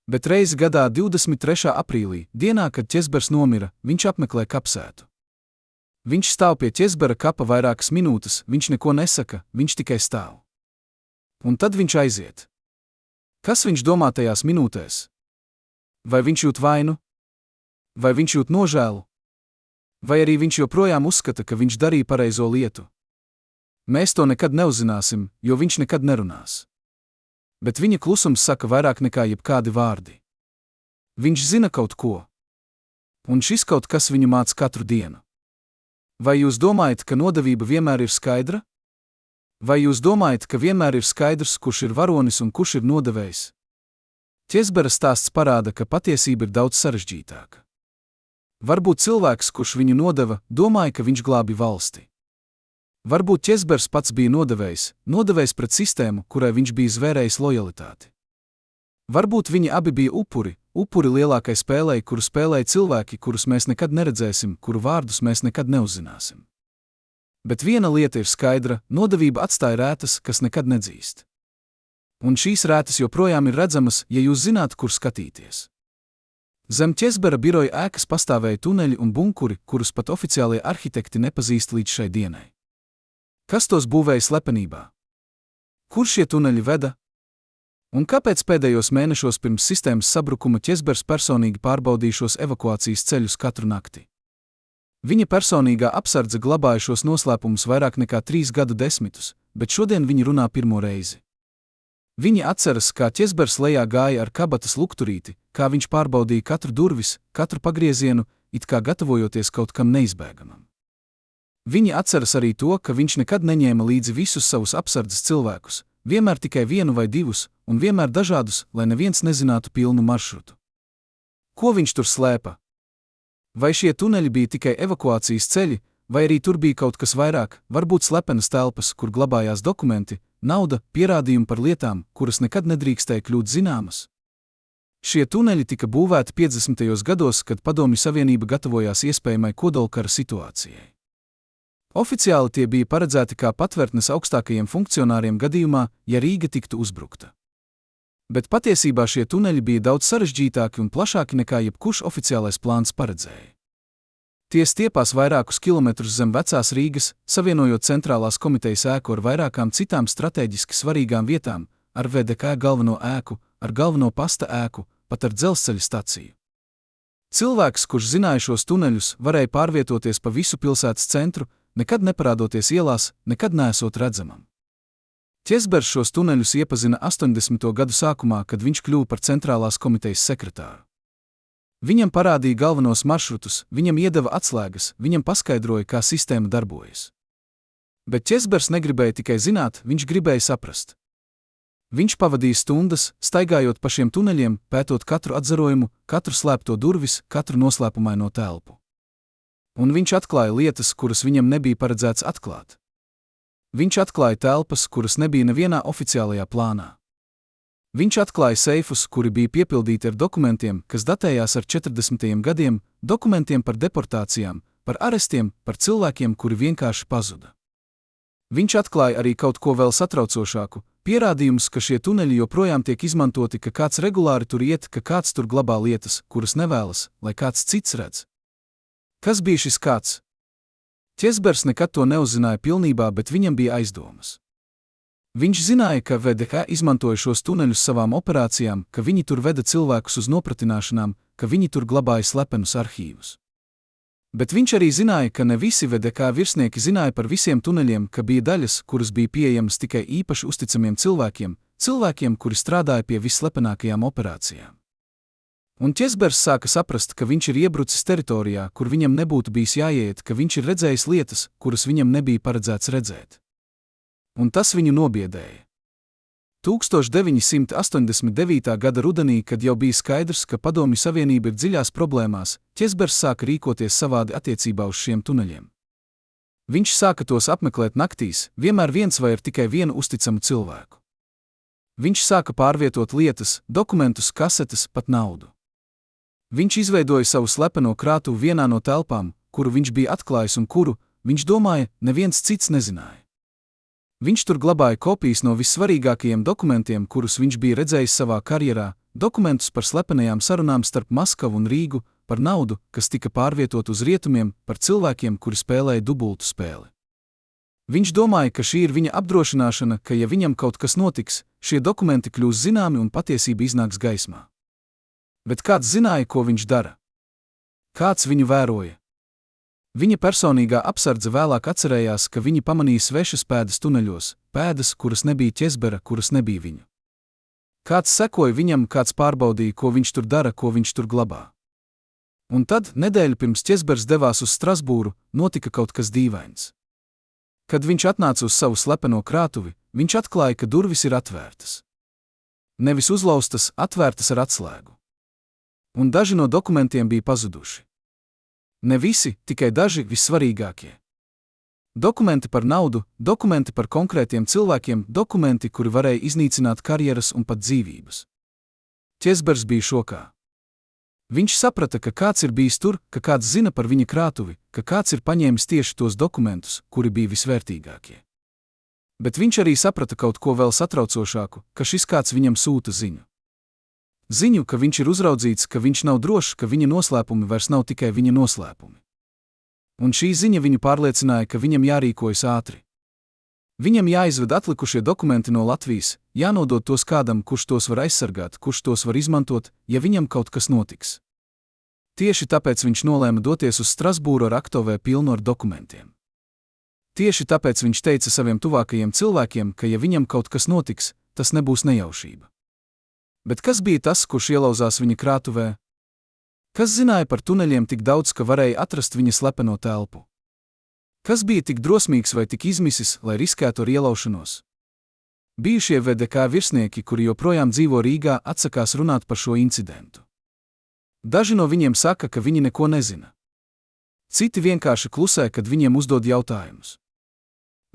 Bet reizi gadā 23. aprīlī, dienā, kad Ķezbers nomira, viņš apmeklē kapsētu. Viņš stāv pie Ķezbera kapa vairākas minūtes, viņš neko nesaka, viņš tikai stāv. Un tad viņš aiziet. Kas viņš domā tajās minūtēs? Vai viņš jūt vainu? Vai viņš jūt nožēlu? Vai arī viņš joprojām uzskata, ka viņš darīja pareizo lietu? Mēs to nekad neuzzināsim, jo viņš nekad nerunās. Bet viņa klusums saka vairāk nekā jebkādi vārdi. Viņš zina kaut ko. Un šis kaut kas viņu māca katru dienu. Vai jūs domājat, ka nodevība vienmēr ir skaidra? Vai jūs domājat, ka vienmēr ir skaidrs, kurš ir varonis un kurš ir nodevējs? Ķezbera stāsts parāda, ka patiesība ir daudz sarežģītāka. Varbūt cilvēks, kurš viņu nodeva, domāja, ka viņš glābi valsti. Varbūt Ķezbers pats bija nodevējs pret sistēmu, kurai viņš bija zvērējis lojalitāti. Varbūt viņi abi bija upuri lielākai spēlei, kuru spēlēja cilvēki, kurus mēs nekad neredzēsim, kuru vārdus mēs nekad neuzzināsim. Bet viena lieta ir skaidra, nodevība atstāja rētas, kas nekad nedzīst. Un šīs rētas joprojām ir redzamas, ja jūs zināt, kur skatīties. Zem Ķezbera biroja ēkas pastāvēja tuneļi un bunkuri, kurus pat oficiālie arhitekti nepazīst līdz šai dienai. Kas tos būvēja slepenībā? Kur šie tuneļi veda? Un kāpēc pēdējos mēnešos pirms sistēmas sabrukuma Ķezbers personīgi pārbaudīja šos evakuācijas ceļus katru nakti? Viņa personīgā apsardze glabāja šos noslēpumus vairāk nekā 3 gadu desmitus, bet šodien viņi runā pirmo reizi. Viņi atceras, kā Ķezbers lejā gāja ar kabatas lukturīti, kā viņš pārbaudīja katru durvis, katru pagriezienu, it kā gatavojoties kaut kam neizbēgamam. Viņi atceras arī to, ka viņš nekad neņēma līdzi visus savus apsardzes cilvēkus, vienmēr tikai vienu vai divus, un vienmēr dažādus, lai neviens nezinātu pilnu maršrutu. Ko viņš tur slēpa? Vai šie tuneļi bija tikai evakuācijas ceļi, vai arī tur bija kaut kas vairāk, varbūt slepenas telpas, kur glabājās dokumenti, nauda, pierādījumi par lietām, kuras nekad nedrīkstēja kļūt zināmas? Šie tuneļi tika būvēti 50. gados, kad Padomju Savienība gatavojās iespējamai kodolkara situācijai. Oficiāli tie bija paredzēti kā patvērtnes augstākajiem funkcionāriem gadījumā, ja Rīga tiktu uzbrukta. Bet patiesībā šie tuneļi bija daudz sarežģītāki un plašāki nekā jebkurš oficiālais plāns paredzēja. Tie stiepās vairākus kilometrus zem vecās Rīgas, savienojot centrālās komitejas ēku ar vairākām citām strateģiski svarīgām vietām, ar VDK galveno ēku, ar galveno pasta ēku, pat ar dzelzceļa staciju. Cilvēks, kurš zināja šos tuneļus, varēja pārvietoties pa visu pilsētas centru, nekad neparādoties ielās, nekad neesot redzamam. Ķezbers šos tuneļus iepazina 80. gadu sākumā, kad viņš kļuva par centrālās komitejas sekretāru. Viņam parādīja galvenos maršrutus, viņam iedeva atslēgas, viņam paskaidroja, kā sistēma darbojas. Bet Ķezbers negribēja tikai zināt, viņš gribēja saprast. Viņš pavadīja stundas, staigājot pa šiem tuneļiem, pētot katru atzarojumu, katru slēpto durvis, katru noslēpumaino telpu. Un viņš atklāja lietas, kuras viņam nebija paredzēts atklāt. Viņš atklāja telpas, kuras nebija nevienā oficiālajā plānā. Viņš atklāja seifus, kuri bija piepildīti ar dokumentiem, kas datējās ar 40. gadiem, dokumentiem par deportācijām, par arestiem, par cilvēkiem, kuri vienkārši pazuda. Viņš atklāja arī kaut ko vēl satraucošāku, pierādījumus, ka šie tuneļi joprojām tiek izmantoti, ka kāds regulāri tur iet, ka kāds tur glabā lietas, kuras nevēlas, lai kāds cits redz. Kas bija šis kāds? Ķezbers nekad to neuzzināja pilnībā, bet viņam bija aizdomas. Viņš zināja, ka VDK izmantoja šos tuneļus savām operācijām, ka viņi tur veda cilvēkus uz nopratināšanām, ka viņi tur glabāja slepenus arhīvus. Bet viņš arī zināja, ka ne visi VDK virsnieki zināja par visiem tuneļiem, ka bija daļas, kuras bija pieejamas tikai īpaši uzticamiem cilvēkiem, kuri strādāja pie visslepenākajām operācijām. Un Ķesbers sāka saprast, ka viņš ir iebrucis teritorijā, kur viņam nebūtu bijis jāiet, ka viņš ir redzējis lietas, kuras viņam nebija paredzēts redzēt. Un tas viņu nobiedēja. 1989. gada rudenī, kad jau bija skaidrs, ka Padomju Savienība ir dziļās problēmās, Ķesbers sāka rīkoties savādi attiecībā uz šiem tuneļiem. Viņš sāka tos apmeklēt naktīs, vienmēr viens vai ar tikai vienu uzticamu cilvēku. Viņš sāka pārvietot lietas, dokumentus, kasetes, pat naudu. Viņš izveidoja savu slepeno krātuvi vienā no telpām, kuru viņš bija atklājis un kuru, viņš domāja, neviens cits nezināja. Viņš tur glabāja kopijas no vissvarīgākajiem dokumentiem, kurus viņš bija redzējis savā karjerā, dokumentus par slepenajām sarunām starp Maskavu un Rīgu, par naudu, kas tika pārvietot uz rietumiem, par cilvēkiem, kuri spēlēja dubultu spēli. Viņš domāja, ka šī ir viņa apdrošināšana, ka ja viņam kaut kas notiks, šie dokumenti kļūs zināmi un patiesība iznāks gaismā. Bet kāds zināja, ko viņš dara? Kāds viņu vēroja? Viņa personīgā apsardze vēlāk atcerējās, ka viņi pamanīja svešas pēdas tuneļos, pēdas, kuras nebija Ķesbera, kuras nebija viņu. Kāds sekoja viņam, kāds pārbaudīja, ko viņš tur dara, ko viņš tur glabā. Un tad, nedēļu pirms Ķesbers devās uz Strasbūru, notika kaut kas dīvains. Kad viņš atnāca uz savu slepeno krātuvi, viņš atklāja, ka durvis ir atvērtas. Nevis uzlauztas, atvērtas ar atslēgu. Un daži no dokumentiem bija pazuduši. Ne visi, tikai daži vissvarīgākie. Dokumenti par naudu, dokumenti par konkrētiem cilvēkiem, dokumenti, kuri varēja iznīcināt karjeras un pat dzīvības. Ķesbers bija šokā. Viņš saprata, ka kāds ir bijis tur, ka kāds zina par viņa krātuvi, ka kāds ir paņēmis tieši tos dokumentus, kuri bija visvērtīgākie. Bet viņš arī saprata kaut ko vēl satraucošāku, ka šis kāds viņam sūta ziņu. Ziņu, ka viņš ir uzraudzīts, ka viņš nav drošs, ka viņa noslēpumi vairs nav tikai viņa noslēpumi. Un šī ziņa viņu pārliecināja, ka viņam jārīkojas ātri. Viņam jāizved atlikušie dokumenti no Latvijas, jānodod tos kādam, kurš tos var aizsargāt, kurš tos var izmantot, ja viņam kaut kas notiks. Tieši tāpēc viņš nolēma doties uz Strasbūru ar aktuvē pilnu ar dokumentiem. Tieši tāpēc viņš teica saviem tuvākajiem cilvēkiem, ka ja viņam kaut kas notiks, tas nebūs nejaušība. Bet kas bija tas, kurš ielauzās viņa krātuvē? Kas zināja par tuneļiem tik daudz, ka varēja atrast viņa slepeno telpu? Kas bija tik drosmīgs vai tik izmisis, lai riskētu ar ielaušanos? Bijušie VDK virsnieki, kuri joprojām dzīvo Rīgā, atsakās runāt par šo incidentu. Daži no viņiem saka, ka viņi neko nezina. Citi vienkārši klusē, kad viņiem uzdod jautājumus.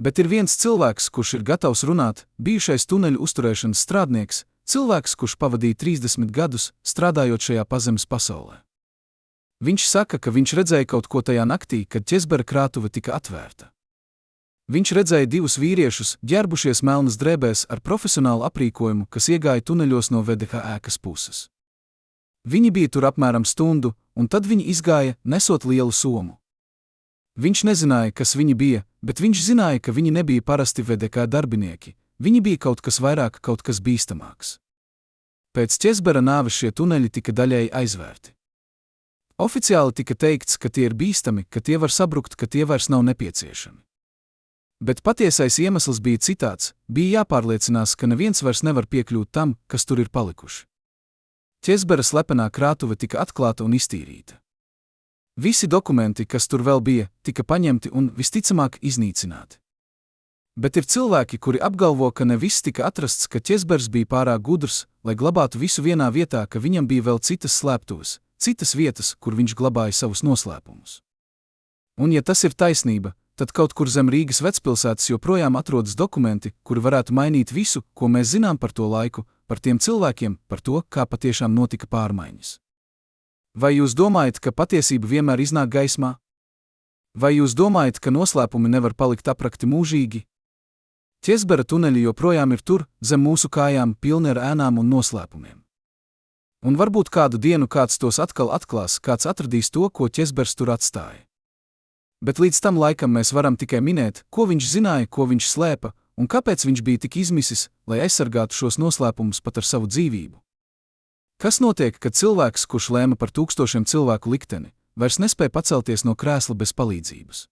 Bet ir viens cilvēks, kurš ir gatavs runāt, bijušais tuneļu uzturēšanas strādnieks, cilvēks, kurš pavadīja 30 gadus, strādājot šajā pazemes pasaulē. Viņš saka, ka viņš redzēja kaut ko tajā naktī, kad Ķesbera krātuve tika atvērta. Viņš redzēja divus vīriešus, ģērbušies melnas drēbēs ar profesionālu aprīkojumu, kas iegāja tuneļos no VDK ēkas puses. Viņi bija tur apmēram stundu, un tad viņi izgāja, nesot lielu somu. Viņš nezināja, kas viņi bija, bet viņš zināja, ka viņi nebija parasti VDK darbinieki. Viņi bija kaut kas vairāk, kaut kas bīstamāks. Pēc Ķesbera nāves šie tuneļi tika daļēji aizvērti. Oficiāli tika teikts, ka tie ir bīstami, ka tie var sabrukt, ka tie vairs nav nepieciešami. Bet patiesais iemesls bija citāds, bija jāpārliecinās, ka neviens vairs nevar piekļūt tam, kas tur ir palikuši. Ķesbera slepenā krātuve tika atklāta un iztīrīta. Visi dokumenti, kas tur vēl bija, tika paņemti un, visticamāk, iznīcināti. Bet ir cilvēki, kuri apgalvo, ka ne viss tika atrasts, ka Ķesbers bija pārāk gudrs, lai glabātu visu vienā vietā, ka viņam bija vēl citas slēptuves, citas vietas, kur viņš glabāja savus noslēpumus. Un ja tas ir taisnība, tad kaut kur zem Rīgas vecpilsētas joprojām atrodas dokumenti, kuri varētu mainīt visu, ko mēs zinām par to laiku, par tiem cilvēkiem, par to, kā patiešām notika pārmaiņas. Vai jūs domājat, ka patiesība vienmēr iznāk gaismā? Vai jūs domājat, ka noslēpumi nevar palikt aprakti mūžīgi? Ķesbera tuneļi joprojām ir tur, zem mūsu kājām, pilni ar ēnām un noslēpumiem. Un varbūt kādu dienu kāds tos atkal atklās, kāds atradīs to, ko Ķesbers tur atstāja. Bet līdz tam laikam mēs varam tikai minēt, ko viņš zināja, ko viņš slēpa, un kāpēc viņš bija tik izmisis, lai aizsargātu šos noslēpumus pat ar savu dzīvību. Kas notiek, kad cilvēks, kurš lēma par tūkstošiem cilvēku likteni, vairs nespēja pacelties no krēsla bez palīdzības?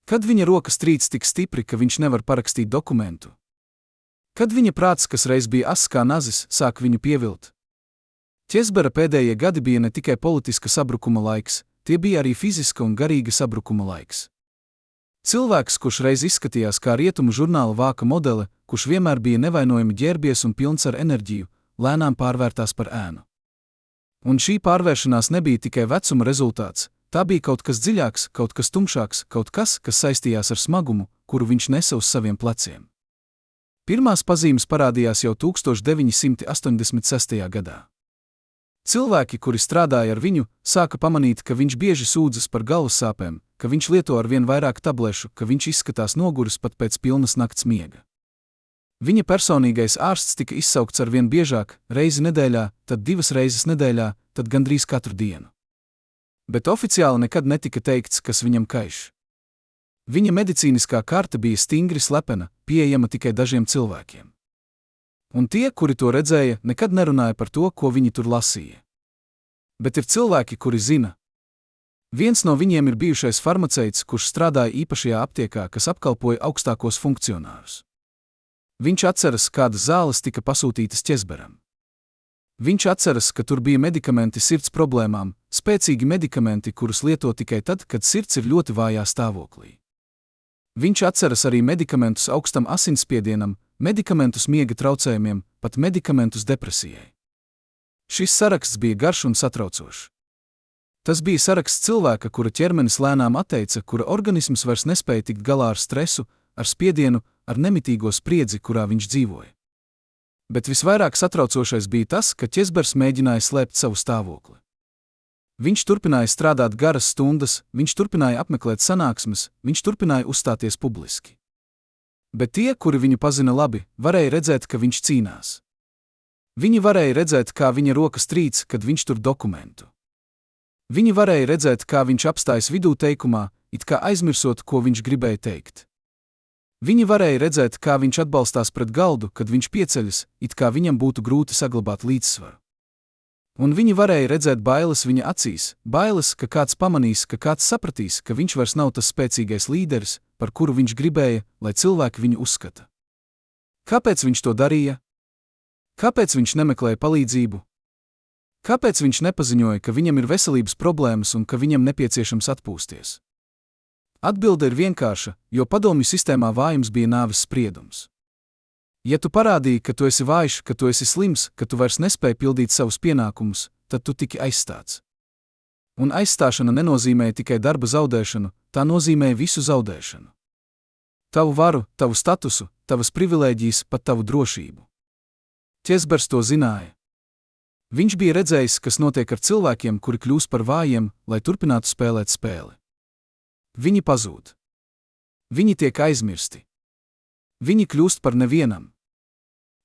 Kad viņa rokas trīc tik stipri, ka viņš nevar parakstīt dokumentu? Kad viņa prāts, kas reiz bija ass kā nazis, sāk viņu pievilt? Ķezbera pēdējie gadi bija ne tikai politiska sabrukuma laiks, tie bija arī fiziska un garīga sabrukuma laiks. Cilvēks, kurš reiz izskatījās kā rietumu žurnāla vāka modele, kurš vienmēr bija nevainojami ģērbies un pilns ar enerģiju, lēnām pārvērtās par ēnu. Un šī pārvēršanās nebija tikai vecuma rezultāts, tā bija kaut kas dziļāks, kaut kas tumšāks, kaut kas, kas saistījās ar smagumu, kuru viņš nesa uz saviem pleciem. Pirmās pazīmes parādījās jau 1986. gadā. Cilvēki, kuri strādāja ar viņu, sāka pamanīt, ka viņš bieži sūdzas par galvas sāpēm, ka viņš lieto arvien vairāk tablešu, ka viņš izskatās noguris pat pēc pilnas nakts miega. Viņa personīgais ārsts tika izsaukts arvien biežāk, reizi nedēļā, tad 2 reizes nedēļā, tad gandrīz katru dienu. Bet oficiāli nekad netika teikts, kas viņam kaiš. Viņa medicīniskā karte bija stingri slepena, pieejama tikai dažiem cilvēkiem. Un tie, kuri to redzēja, nekad nerunāja par to, ko viņi tur lasīja. Bet ir cilvēki, kuri zina. Viens no viņiem ir bijušais farmaceits, kurš strādāja īpašajā aptiekā, kas apkalpoja augstākos funkcionārus. Viņš atceras, kādas zāles tika pasūtītas Ķezberam. Viņš atceras, ka tur bija medikamenti sirds problēmām, spēcīgi medikamenti, kurus lieto tikai tad, kad sirds ir ļoti vājā stāvoklī. Viņš atceras arī medikamentus augstam asinsspiedienam, medikamentus miega traucējumiem, pat medikamentus depresijai. Šis saraksts bija garš un satraucošs. Tas bija saraksts cilvēka, kura ķermenis lēnām atteica, kura organisms vairs nespēja tikt galā ar stresu, ar spiedienu, ar nemitīgo spriedzi, kurā viņš dzīvoja. Bet visvairāk satraucošais bija tas, ka Ķezbers mēģināja slēpt savu stāvokli. Viņš turpināja strādāt garas stundas, viņš turpināja apmeklēt sanāksmes, viņš turpināja uzstāties publiski. Bet tie, kuri viņu pazina labi, varēja redzēt, ka viņš cīnās. Viņi varēja redzēt, kā viņa rokas trīc, kad viņš tur dokumentu. Viņi varēja redzēt, kā viņš apstājas vidū teikumā, it kā aizmirsot, ko viņš gribēja teikt. Viņi varēja redzēt, kā viņš atbalstās pret galdu, kad viņš pieceļas, it kā viņam būtu grūti saglabāt līdzsvaru. Un viņi varēja redzēt bailes viņa acīs, bailes, ka kāds pamanīs, ka kāds sapratīs, ka viņš vairs nav tas spēcīgais līderis, par kuru viņš gribēja, lai cilvēki viņu uzskata. Kāpēc viņš to darīja? Kāpēc viņš nemeklēja palīdzību? Kāpēc viņš nepaziņoja, ka viņam ir veselības problēmas un ka viņam nepieciešams atpūsties? Atbilde ir vienkārša, jo padomju sistēmā vājums bija nāves spriedums. Ja tu parādīji, ka tu esi vājš, ka tu esi slims, ka tu vairs nespēji pildīt savus pienākumus, tad tu tiki aizstāts. Un aizstāšana nenozīmēja tikai darba zaudēšanu, tā nozīmēja visu zaudēšanu. Tavu varu, tavu statusu, tavas privilēģijas, pat tavu drošību. Ķezbers to zināja. Viņš bija redzējis, kas notiek ar cilvēkiem, kuri kļūst par vājiem, lai turpinātu spēlēt spēli. Viņi pazūd. Viņi tiek aizmirsti. Viņi kļūst par nevienam.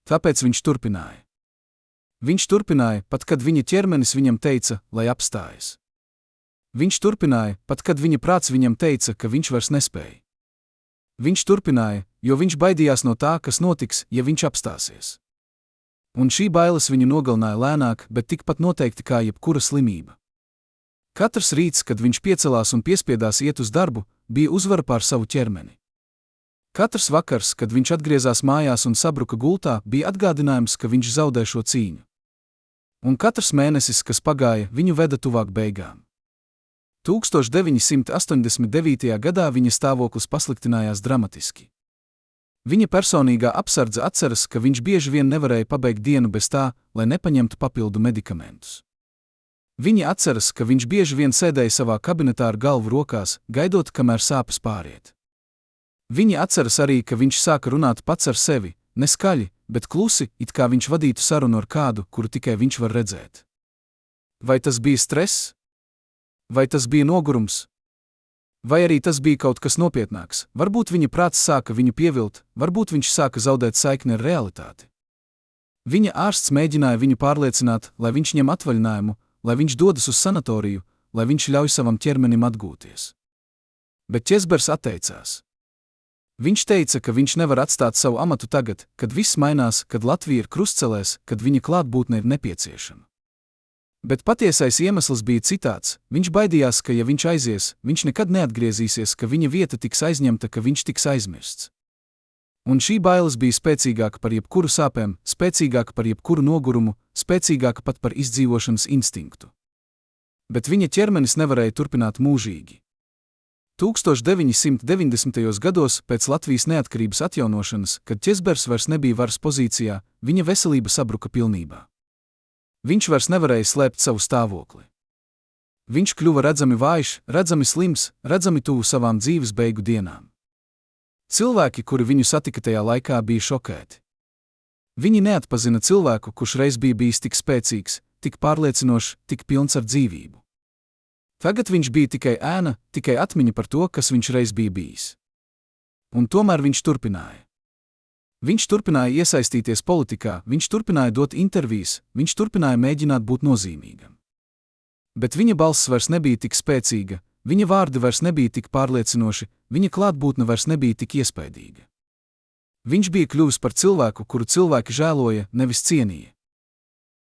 Tāpēc viņš turpināja. Viņš turpināja, pat kad viņa ķermenis viņam teica, lai apstājas. Viņš turpināja, pat kad viņa prāts viņam teica, ka viņš vairs nespēja. Viņš turpināja, jo viņš baidījās no tā, kas notiks, ja viņš apstāsies. Un šī bailes viņu nogalināja lēnāk, bet tikpat noteikti kā jebkura slimība. Katrs rīts, kad viņš piecelās un piespiedās iet uz darbu, bija uzvara pār savu ķermeni. Katrs vakars, kad viņš atgriezās mājās un sabruka gultā, bija atgādinājums, ka viņš zaudē šo cīņu. Un katrs mēnesis, kas pagāja, viņu veda tuvāk beigām. 1989. gadā viņa stāvoklis pasliktinājās dramatiski. Viņa personīgā apsardze atceras, ka viņš bieži vien nevarēja pabeigt dienu bez tā, lai nepaņemtu papildu medikamentus. Viņa atceras, ka viņš bieži vien sēdēja savā kabinetā ar galvu rokās, gaidot, kamēr sāpes pāriet. Viņa atceras arī, ka viņš sāka runāt pats ar sevi, neskaļi, bet klusi, it kā viņš vadītu sarunu ar kādu, kuru tikai viņš var redzēt. Vai tas bija stress? Vai tas bija nogurums? Vai arī tas bija kaut kas nopietnāks? Varbūt viņa prāts sāka viņu pievilt, varbūt viņš sāka zaudēt saikni ar realitāti. Viņa ārsts mēģināja viņu pārliecināt, lai viņš ņem atvaļinājumu, lai viņš dodas uz sanatoriju, lai viņš ļauj savam ķermenim atgūties. Bet Ķezbers atteicās. Viņš teica, ka viņš nevar atstāt savu amatu tagad, kad viss mainās, kad Latvija ir krustcelēs, kad viņa klātbūtne ir nepieciešama. Bet patiesais iemesls bija citāds. Viņš baidījās, ka ja viņš aizies, viņš nekad neatgriezīsies, ka viņa vieta tiks aizņemta, ka viņš tiks aizmirsts. Un šī bailes bija spēcīgāka par jebkuru sāpēm, spēcīgāka par jebkuru nogurumu, spēcīgāka pat par izdzīvošanas instinktu. Bet viņa ķermenis nevarēja turpināt mūžīgi. 1990. gados pēc Latvijas neatkarības atjaunošanas, kad Česbers vairs nebija varas pozīcijā, viņa veselība sabruka pilnībā. Viņš vairs nevarēja slēpt savu stāvokli. Viņš kļuva redzami vājš, redzami slims, redzami tuvu savām dzīves beigu dienām. Cilvēki, kuri viņu satika tajā laikā, bija šokēti. Viņi neatpazina cilvēku, kurš reiz bija bijis tik spēcīgs, tik pārliecinošs, tik pilns ar dzīvību. Tagad viņš bija tikai ēna, tikai atmiņa par to, kas viņš reiz bija bijis. Un tomēr viņš turpināja. Viņš turpināja iesaistīties politikā, viņš turpināja dot intervijas, viņš turpināja mēģināt būt nozīmīgam. Bet viņa balss vairs nebija tik spēcīga, viņa vārdi vairs nebija tik pārliecinoši, viņa klātbūtne vairs nebija tik iespaidīga. Viņš bija kļuvis par cilvēku, kuru cilvēki žēloja, nevis cienīja.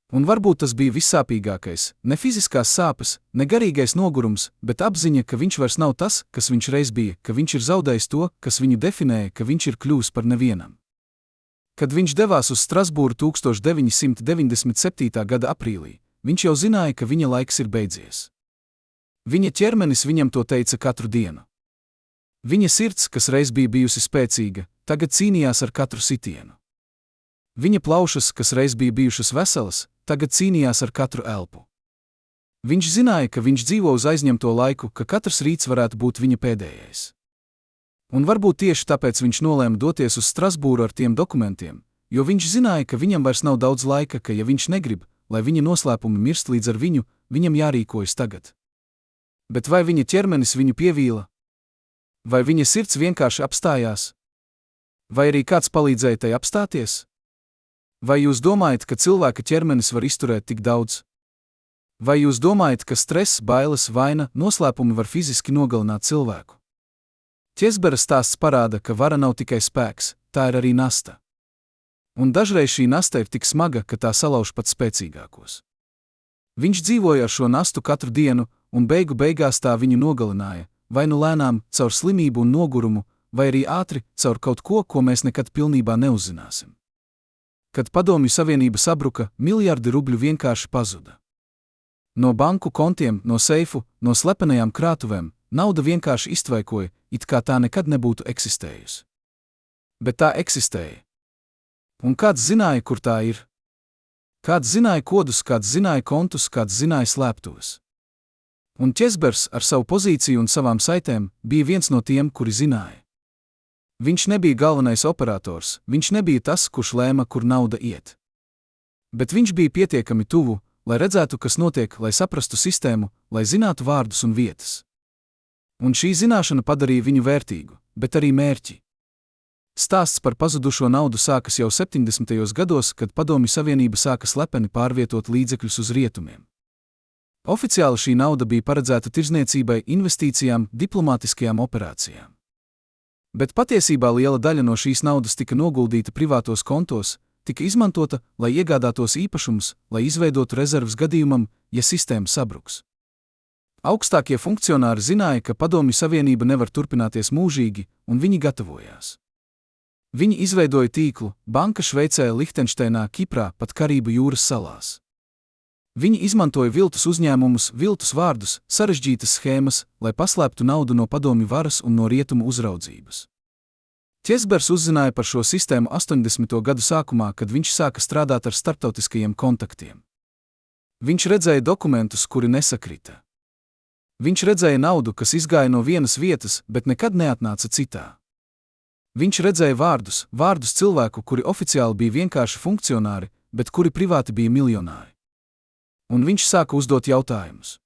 Un varbūt tas bija vissāpīgākais, ne fiziskās sāpes, ne garīgais nogurums, bet apziņa, ka viņš vairs nav tas, kas viņš reiz bija, ka viņš ir zaudējis to, kas viņu definēja, ka viņš ir kļuvis par nevienam. Kad viņš devās uz Strasbūru 1997. gada aprīlī, viņš jau zināja, ka viņa laiks ir beidzies. Viņa ķermenis viņam to teica katru dienu. Viņa sirds, kas reiz bija bijusi spēcīga, tagad cīnījās ar katru sitienu. Viņa plaušas, kas reiz bija bijušas veselas, tagad cīnījās ar katru elpu. Viņš zināja, ka viņš dzīvo uz aizņemto laiku, ka katrs rīts varētu būt viņa pēdējais. Un varbūt tieši tāpēc viņš nolēma doties uz Strasbūru ar tiem dokumentiem, jo viņš zināja, ka viņam vairs nav daudz laika, ka ja viņš negrib, lai viņa noslēpumi mirst līdz ar viņu, viņam jārīkojas tagad. Bet vai viņa ķermenis viņu pievīla? Vai viņa sirds vienkārši apstājās? Vai arī kāds palīdzēja tai apstāties? Vai jūs domājat, ka cilvēka ķermenis var izturēt tik daudz? Vai jūs domājat, ka stress, bailes, vaina, noslēpumi var fiziski nogalināt cilvēku? Česbera stāsts parāda, ka vara nav tikai spēks, tā ir arī nasta. Un dažreiz šī nasta ir tik smaga, ka tā salauž pat spēcīgākos. Viņš dzīvoja ar šo nastu katru dienu, un beigās tā viņu nogalināja, vai nu lēnām, caur slimību un nogurumu, vai arī ātri, caur kaut ko, ko mēs nekad pilnībā neuzzināsim. Kad Padomju Savienība sabruka, miljardi rubļu vienkārši pazuda. No banku kontiem, no seifu, no slepenajām krātuvēm, nauda vienkārši iztvaikoja, it kā tā nekad nebūtu eksistējusi. Bet tā eksistēja. Un kāds zināja, kur tā ir? Kāds zināja kodus, kāds zināja kontus, kāds zināja slēptuves. Un Česbers ar savu pozīciju un savām saitēm bija viens no tiem, kuri zināja. Viņš nebija galvenais operators, viņš nebija tas, kurš lēma, kur nauda iet. Bet viņš bija pietiekami tuvu, lai redzētu, kas notiek, lai saprastu sistēmu, lai zinātu vārdus un vietas. Un šī zināšana padarīja viņu vērtīgu, bet arī mērķi. Stāsts par pazudušo naudu sākas jau 70. gados, kad Padomju Savienība sāka slepeni pārvietot līdzekļus uz rietumiem. Oficiāli šī nauda bija paredzēta tirdzniecībai, investīcijām, diplomātiskajām operācijām. Bet patiesībā liela daļa no šīs naudas tika noguldīta privātos kontos, tika izmantota, lai iegādātos īpašumus, lai izveidotu rezerves gadījumam, ja sistēma sabruks. Augstākie funkcionāri zināja, ka Padomju Savienība nevar turpināties mūžīgi, un viņi gatavojās. Viņi izveidoja tīklu, banka Šveicē, Lihtenšteinā, Kiprā, pat Karību jūras salās. Viņi izmantoja viltus uzņēmumus, viltus vārdus, sarežģītas schēmas, lai paslēptu naudu no padomju varas un no rietumu uzraudzības. Česbers uzzināja par šo sistēmu 80. gadu sākumā, kad viņš sāka strādāt ar starptautiskajiem kontaktiem. Viņš redzēja dokumentus, kuri nesakrita. Viņš redzēja naudu, kas izgāja no vienas vietas, bet nekad neatnāca citā. Viņš redzēja vārdus cilvēku, kuri oficiāli bija vienkārši funkcionāri, bet kuri privāti bija miljonāri. Un viņš sāka uzdot jautājumus.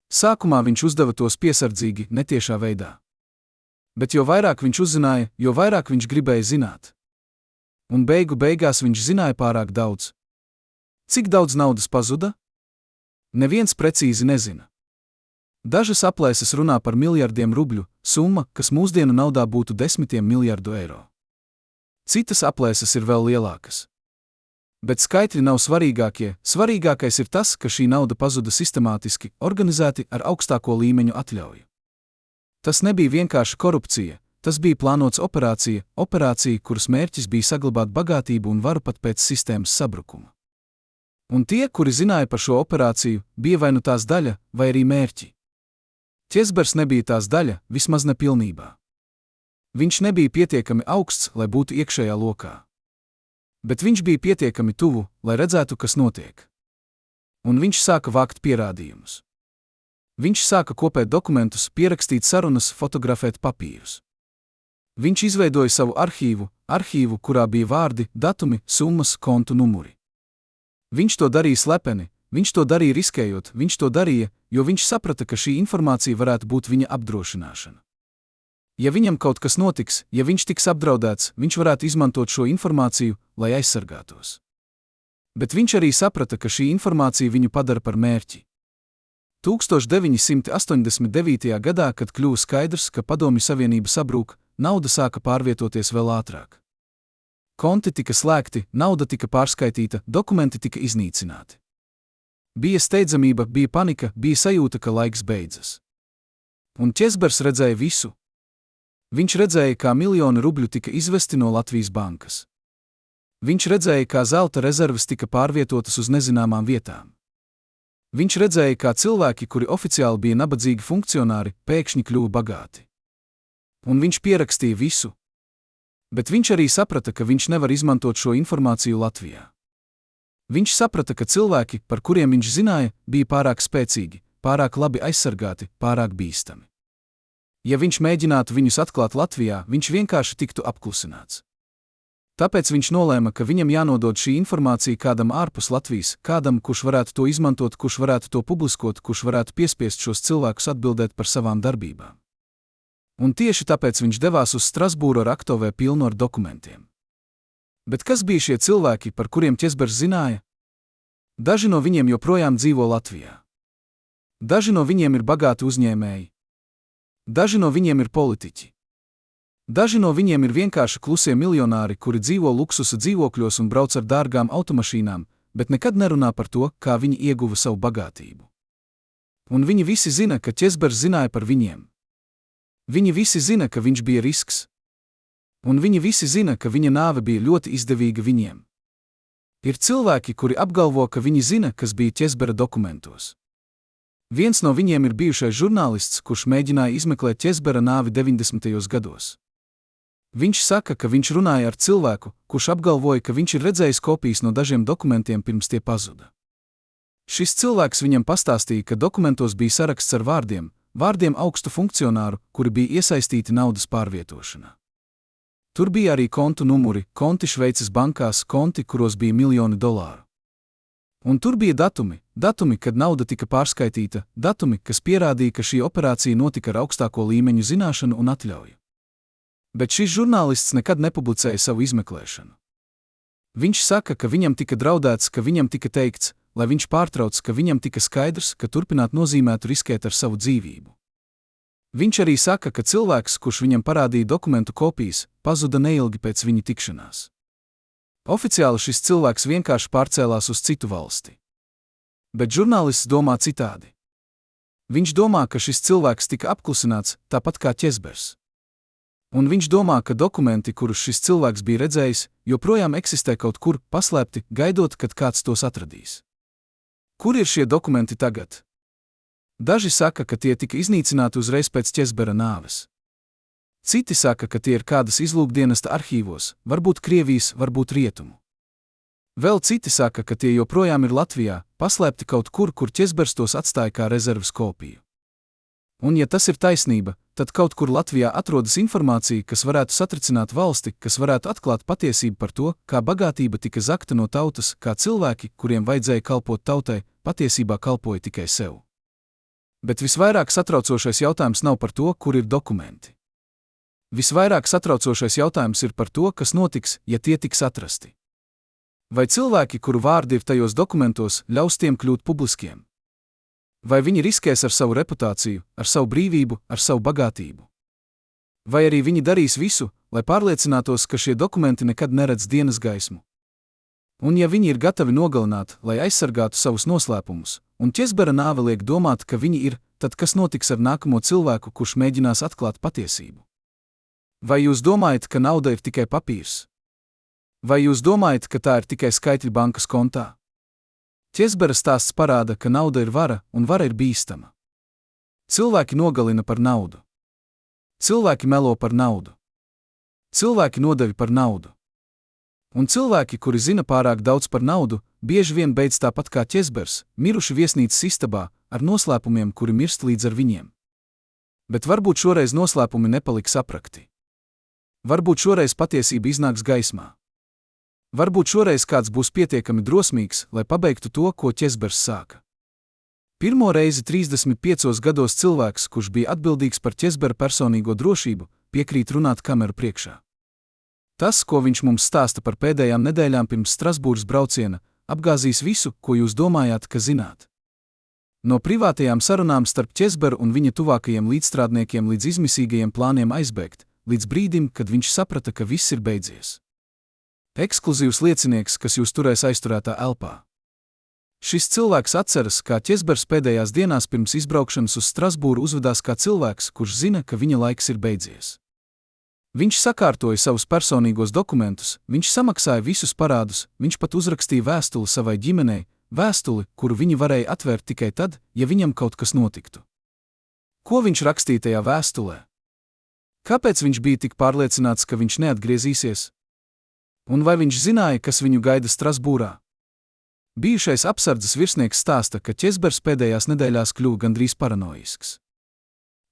Sākumā viņš uzdeva tos piesardzīgi, netiešā veidā. Bet jo vairāk viņš uzzināja, jo vairāk viņš gribēja zināt. Un beigās viņš zināja pārāk daudz. Cik daudz naudas pazuda? Neviens precīzi nezina. Dažas aplēses runā par miljardiem rubļu, summa, kas mūsdienu naudā būtu 10 miljardu eiro. Citas aplēses ir vēl lielākas. Bet skaitļi nav svarīgākie, svarīgākais ir tas, ka šī nauda pazuda sistemātiski, organizēti ar augstāko līmeņu atļauju. Tas nebija vienkārši korupcija, tas bija plānots operācija, kuras mērķis bija saglabāt bagātību un varu pat pēc sistēmas sabrukuma. Un tie, kuri zināja par šo operāciju, bija vai nu tās daļa, vai arī mērķi. Ķezbers nebija tās daļa, vismaz ne pilnībā. Viņš nebija pietiekami augsts, lai būtu iekšējā lokā. Bet viņš bija pietiekami tuvu, lai redzētu, kas notiek. Un viņš sāka vākt pierādījumus. Viņš sāka kopēt dokumentus, pierakstīt sarunas, fotografēt papīrus. Viņš izveidoja savu arhīvu, kurā bija vārdi, datumi, summas, kontu numuri. Viņš to darīja slepeni, viņš to darīja riskējot, viņš to darīja, jo viņš saprata, ka šī informācija varētu būt viņa apdrošināšana. Ja viņam kaut kas notiks, ja viņš tiks apdraudēts, viņš varētu izmantot šo informāciju, lai aizsargātos. Bet viņš arī saprata, ka šī informācija viņu padara par mērķi. 1989. gadā, kad kļuva skaidrs, ka Padomju Savienība sabrūk, nauda sāka pārvietoties vēl ātrāk. Konti tika slēgti, nauda tika pārskaitīta, dokumenti tika iznīcināti. Bija steidzamība, bija panika, bija sajūta, ka laiks beidzas. Un Ķezbers redzēja visu. Viņš redzēja, kā miljoni rubļu tika izvesti no Latvijas bankas. Viņš redzēja, kā zelta rezerves tika pārvietotas uz nezināmām vietām. Viņš redzēja, kā cilvēki, kuri oficiāli bija nabadzīgi funkcionāri, pēkšņi kļuva bagāti. Un viņš pierakstīja visu. Bet viņš arī saprata, ka viņš nevar izmantot šo informāciju Latvijā. Viņš saprata, ka cilvēki, par kuriem viņš zināja, bija pārāk spēcīgi, pārāk labi aizsargāti, pārāk bīstami. Ja viņš mēģinātu viņus atklāt Latvijā, viņš vienkārši tiktu apklusināts. Tāpēc viņš nolēma, ka viņam jānodod šī informācija kādam ārpus Latvijas, kādam, kurš varētu to izmantot, kurš varētu to publiskot, kurš varētu piespiest šos cilvēkus atbildēt par savām darbībām. Un tieši tāpēc viņš devās uz Strasbūru ar aktuvē pilnu ar dokumentiem. Bet kas bija šie cilvēki, par kuriem Ķezbers zināja? Daži no viņiem joprojām dzīvo Latvijā. Daži no viņiem ir bagāti uzņēmēji. Daži no viņiem ir politiķi. Daži no viņiem ir vienkārši klusie miljonāri, kuri dzīvo luksusa dzīvokļos un brauc ar dārgām automašīnām, bet nekad nerunā par to, kā viņi ieguva savu bagātību. Un viņi visi zina, ka Ķezbers zināja par viņiem. Viņi visi zina, ka viņš bija risks. Un viņi visi zina, ka viņa nāve bija ļoti izdevīga viņiem. Ir cilvēki, kuri apgalvo, ka viņi zina, kas bija Ķezbera dokumentos. Viens no viņiem ir bijušais žurnālists, kurš mēģināja izmeklēt Ķezbera nāvi 90. gados. Viņš saka, ka viņš runāja ar cilvēku, kurš apgalvoja, ka viņš ir redzējis kopijas no dažiem dokumentiem pirms tie pazuda. Šis cilvēks viņam pastāstīja, ka dokumentos bija saraksts ar vārdiem augstu funkcionāru, kuri bija iesaistīti naudas pārvietošanā. Tur bija arī kontu numuri, konti Šveices bankās, konti, kuros bija miljoni dolāru. Un tur bija datumi, kad nauda tika pārskaitīta, datumi, kas pierādīja, ka šī operācija notika ar augstāko līmeņu zināšanu un atļauju. Bet šis žurnālists nekad nepublicēja savu izmeklēšanu. Viņš saka, ka viņam tika draudēts, ka viņam tika teikts, lai viņš pārtrauc, ka viņam tika skaidrs, ka turpināt nozīmētu riskēt ar savu dzīvību. Viņš arī saka, ka cilvēks, kurš viņam parādīja dokumentu kopijas, pazuda neilgi pēc viņa tikšanās. Oficiāli šis cilvēks vienkārši pārcēlās uz citu valsti. Bet žurnālists domā citādi. Viņš domā, ka šis cilvēks tika apklusināts, tāpat kā Ķezbers. Un viņš domā, ka dokumenti, kurus šis cilvēks bija redzējis, joprojām eksistē kaut kur, paslēpti, gaidot, kad kāds tos atradīs. Kur ir šie dokumenti tagad? Daži saka, ka tie tika iznīcināti uzreiz pēc Ķezbera nāves. Citi saka, ka tie ir kādas izlūkdienesta arhīvos, varbūt Krievijas, varbūt Rietumu. Vēl citi saka, ka tie joprojām ir Latvijā, paslēpti kaut kur, kur Ķezbers tos atstāja kā rezerves kopiju. Un ja tas ir taisnība, tad kaut kur Latvijā atrodas informācija, kas varētu satricināt valsti, kas varētu atklāt patiesību par to, kā bagātība tika zakta no tautas, kā cilvēki, kuriem vajadzēja kalpot tautai, patiesībā kalpoja tikai sev. Bet visvairāk satraucošais jautājums nav par to, kur ir dokumenti. Visvairāk satraucošais jautājums ir par to, kas notiks, ja tie tiks atrasti. Vai cilvēki, kuru vārdi ir tajos dokumentos, ļaus tiem kļūt publiskiem? Vai viņi riskēs ar savu reputāciju, ar savu brīvību, ar savu bagātību? Vai arī viņi darīs visu, lai pārliecinātos, ka šie dokumenti nekad neredz dienas gaismu? Un ja viņi ir gatavi nogalināt, lai aizsargātu savus noslēpumus, un Ķezbera nāve liek domāt, ka viņi ir, tad kas notiks ar nākamo cilvēku, kurš mēģinās atklāt patiesību? Vai jūs domājat, ka nauda ir tikai papīrs? Vai jūs domājat, ka tā ir tikai skaitļi bankas kontā? Ķezbera stāsts parāda, ka nauda ir vara un vara ir bīstama. Cilvēki nogalina par naudu. Cilvēki melo par naudu. Cilvēki nodevi par naudu. Un cilvēki, kuri zina pārāk daudz par naudu, bieži vien beidz tāpat kā Ķezbers, miruši viesnīcas istabā, ar noslēpumiem, kuri mirst līdz ar viņiem. Bet varbūt šoreiz noslēpumi nepaliks aprakti. Varbūt šoreiz patiesība iznāks gaismā. Varbūt šoreiz kāds būs pietiekami drosmīgs, lai pabeigtu to, ko Ķezbers sāka. Pirmo reizi 35 gados cilvēks, kurš bija atbildīgs par Ķezbera personīgo drošību, piekrīt runāt kameru priekšā. Tas, ko viņš mums stāsta par pēdējām nedēļām pirms Strasbūras brauciena, apgāzīs visu, ko jūs domājāt, ka zināt. No privātajām sarunām starp Ķezberu un viņa tuvākajiem līdzstrādniekiem līdz izmisīgajiem plāniem aizbēgt, līdz brīdim, kad viņš saprata, ka viss ir beidzies. Ekskluzīvs liecinieks, kas jūs turēs aizturētā elpā. Šis cilvēks atceras, kā Ķezbers pēdējās dienās pirms izbraukšanas uz Strasbūru uzvedās kā cilvēks, kurš zina, ka viņa laiks ir beidzies. Viņš sakārtoja savus personīgos dokumentus, viņš samaksāja visus parādus, viņš pat uzrakstīja vēstuli savai ģimenei, vēstuli, kuru viņi varēja atvērt tikai tad, ja viņam kaut kas notiktu. Ko viņš rakstīja tajā vēstulē? Kāpēc viņš bija tik pārliecināts, ka viņš neatgriezīsies? Un vai viņš zināja, kas viņu gaida Strasbūrā? Bijušais apsardzes virsnieks stāsta, ka Ķezbers pēdējās nedēļās kļuva gandrīz paranoisks.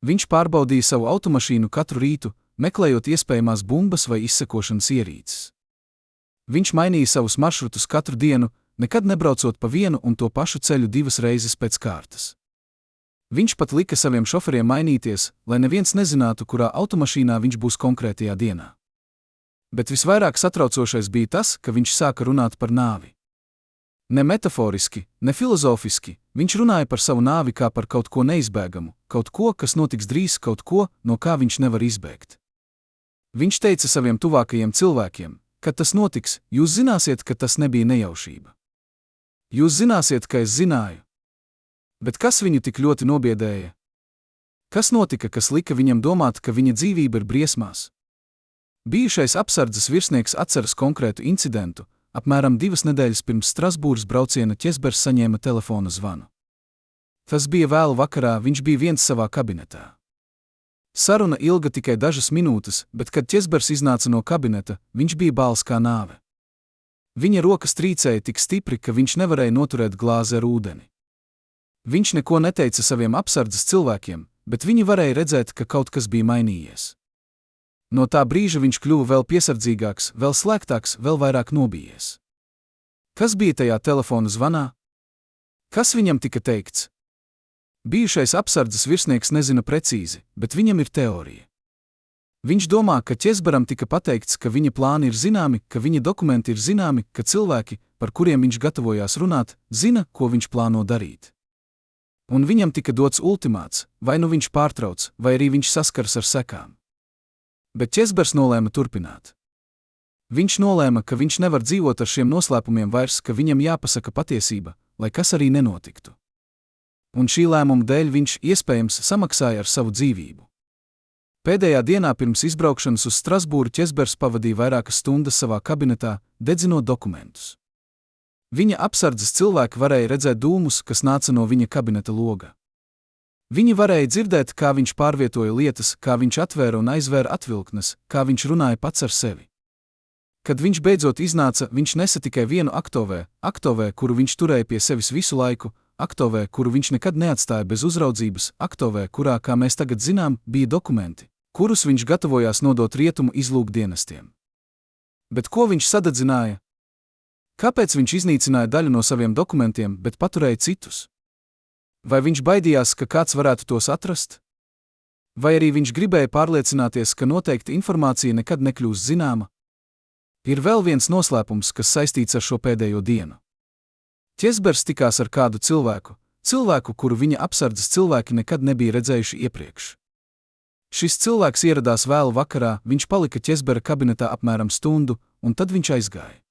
Viņš pārbaudīja savu automašīnu katru rītu, meklējot iespējamās bumbas vai izsekošanas ierīces. Viņš mainīja savus maršrutus katru dienu, nekad nebraucot pa vienu un to pašu ceļu 2 reizes pēc kārtas. Viņš pat lika saviem šoferiem mainīties, lai neviens nezinātu, kurā automašīnā viņš būs konkrētajā dienā. Bet visvairāk satraucošais bija tas, ka viņš sāka runāt par nāvi. Ne metaforiski, ne filozofiski, viņš runāja par savu nāvi kā par kaut ko neizbēgamu, kaut ko, kas notiks drīz, kaut ko, no kā viņš nevar izbēgt. Viņš teica saviem tuvākajiem cilvēkiem, kad tas notiks, jūs zināsiet, ka tas nebija nejaušība. Jūs zināsiet, ka es zināju. Bet kas viņu tik ļoti nobiedēja? Kas notika, kas lika viņam domāt, ka viņa dzīvība ir briesmās? Bijušais apsardzes virsnieks atceras konkrētu incidentu. Apmēram 2 nedēļas pirms Strasbūras brauciena Ķezbers saņēma telefona zvanu. Tas bija vēlu vakarā, viņš bija viens savā kabinetā. Saruna ilga tikai dažas minūtes, bet kad Ķezbers iznāca no kabineta, viņš bija bāls kā nāve. Viņa rokas trīcēja tik stipri, ka viņš nevarēja noturēt glāzi ar ūdeni. Viņš neko neteica saviem apsardzes cilvēkiem, bet viņi varēja redzēt, ka kaut kas bija mainījies. No tā brīža viņš kļuva vēl piesardzīgāks, vēl slēgtāks, vēl vairāk nobijies. Kas bija tajā telefona zvanā? Kas viņam tika teikts? Bijušais apsardzes virsnieks nezina precīzi, bet viņam ir teorija. Viņš domā, ka Ķezberam tika pateikts, ka viņa plāni ir zināmi, ka viņa dokumenti ir zināmi, ka cilvēki, par kuriem viņš gatavojās runāt, zina, ko viņš plāno darīt. Un viņam tika dots ultimāts, vai nu viņš pārtrauc, vai arī viņš saskars ar sekām. Bet Ķezbers nolēma turpināt. Viņš nolēma, ka viņš nevar dzīvot ar šiem noslēpumiem vairs, ka viņam jāpasaka patiesība, lai kas arī nenotiktu. Un šī lēmuma dēļ viņš, iespējams, samaksāja ar savu dzīvību. Pēdējā dienā pirms izbraukšanas uz Strasbūru Ķezbers pavadīja vairākas stundas savā kabinetā, dedzinot dokumentus. Viņa apsardzes cilvēki varēja redzēt dūmus, kas nāca no viņa kabineta loga. Viņi varēja dzirdēt, kā viņš pārvietoja lietas, kā viņš atvēra un aizvēra atvilknes, kā viņš runāja pats ar sevi. Kad viņš beidzot iznāca, viņš nesa tikai vienu aktovē, kuru viņš turēja pie sevis visu laiku, aktovē, kuru viņš nekad neatstāja bez uzraudzības, aktovē, kurā, kā mēs tagad zinām, bija dokumenti, kurus viņš gatavojās nodot rietumu izlūkdienestiem. Bet ko viņš sadedzināja? Kāpēc viņš iznīcināja daļu no saviem dokumentiem, bet paturēja citus? Vai viņš baidījās, ka kāds varētu tos atrast? Vai arī viņš gribēja pārliecināties, ka noteikti informācija nekad nekļūs zināma? Ir vēl viens noslēpums, kas saistīts ar šo pēdējo dienu. Ķezbers tikās ar kādu cilvēku, kuru viņa apsardzes cilvēki nekad nebija redzējuši iepriekš. Šis cilvēks ieradās vēlu vakarā, viņš palika Ķezbera kabinetā apmēram stundu, un tad viņš aizgāja.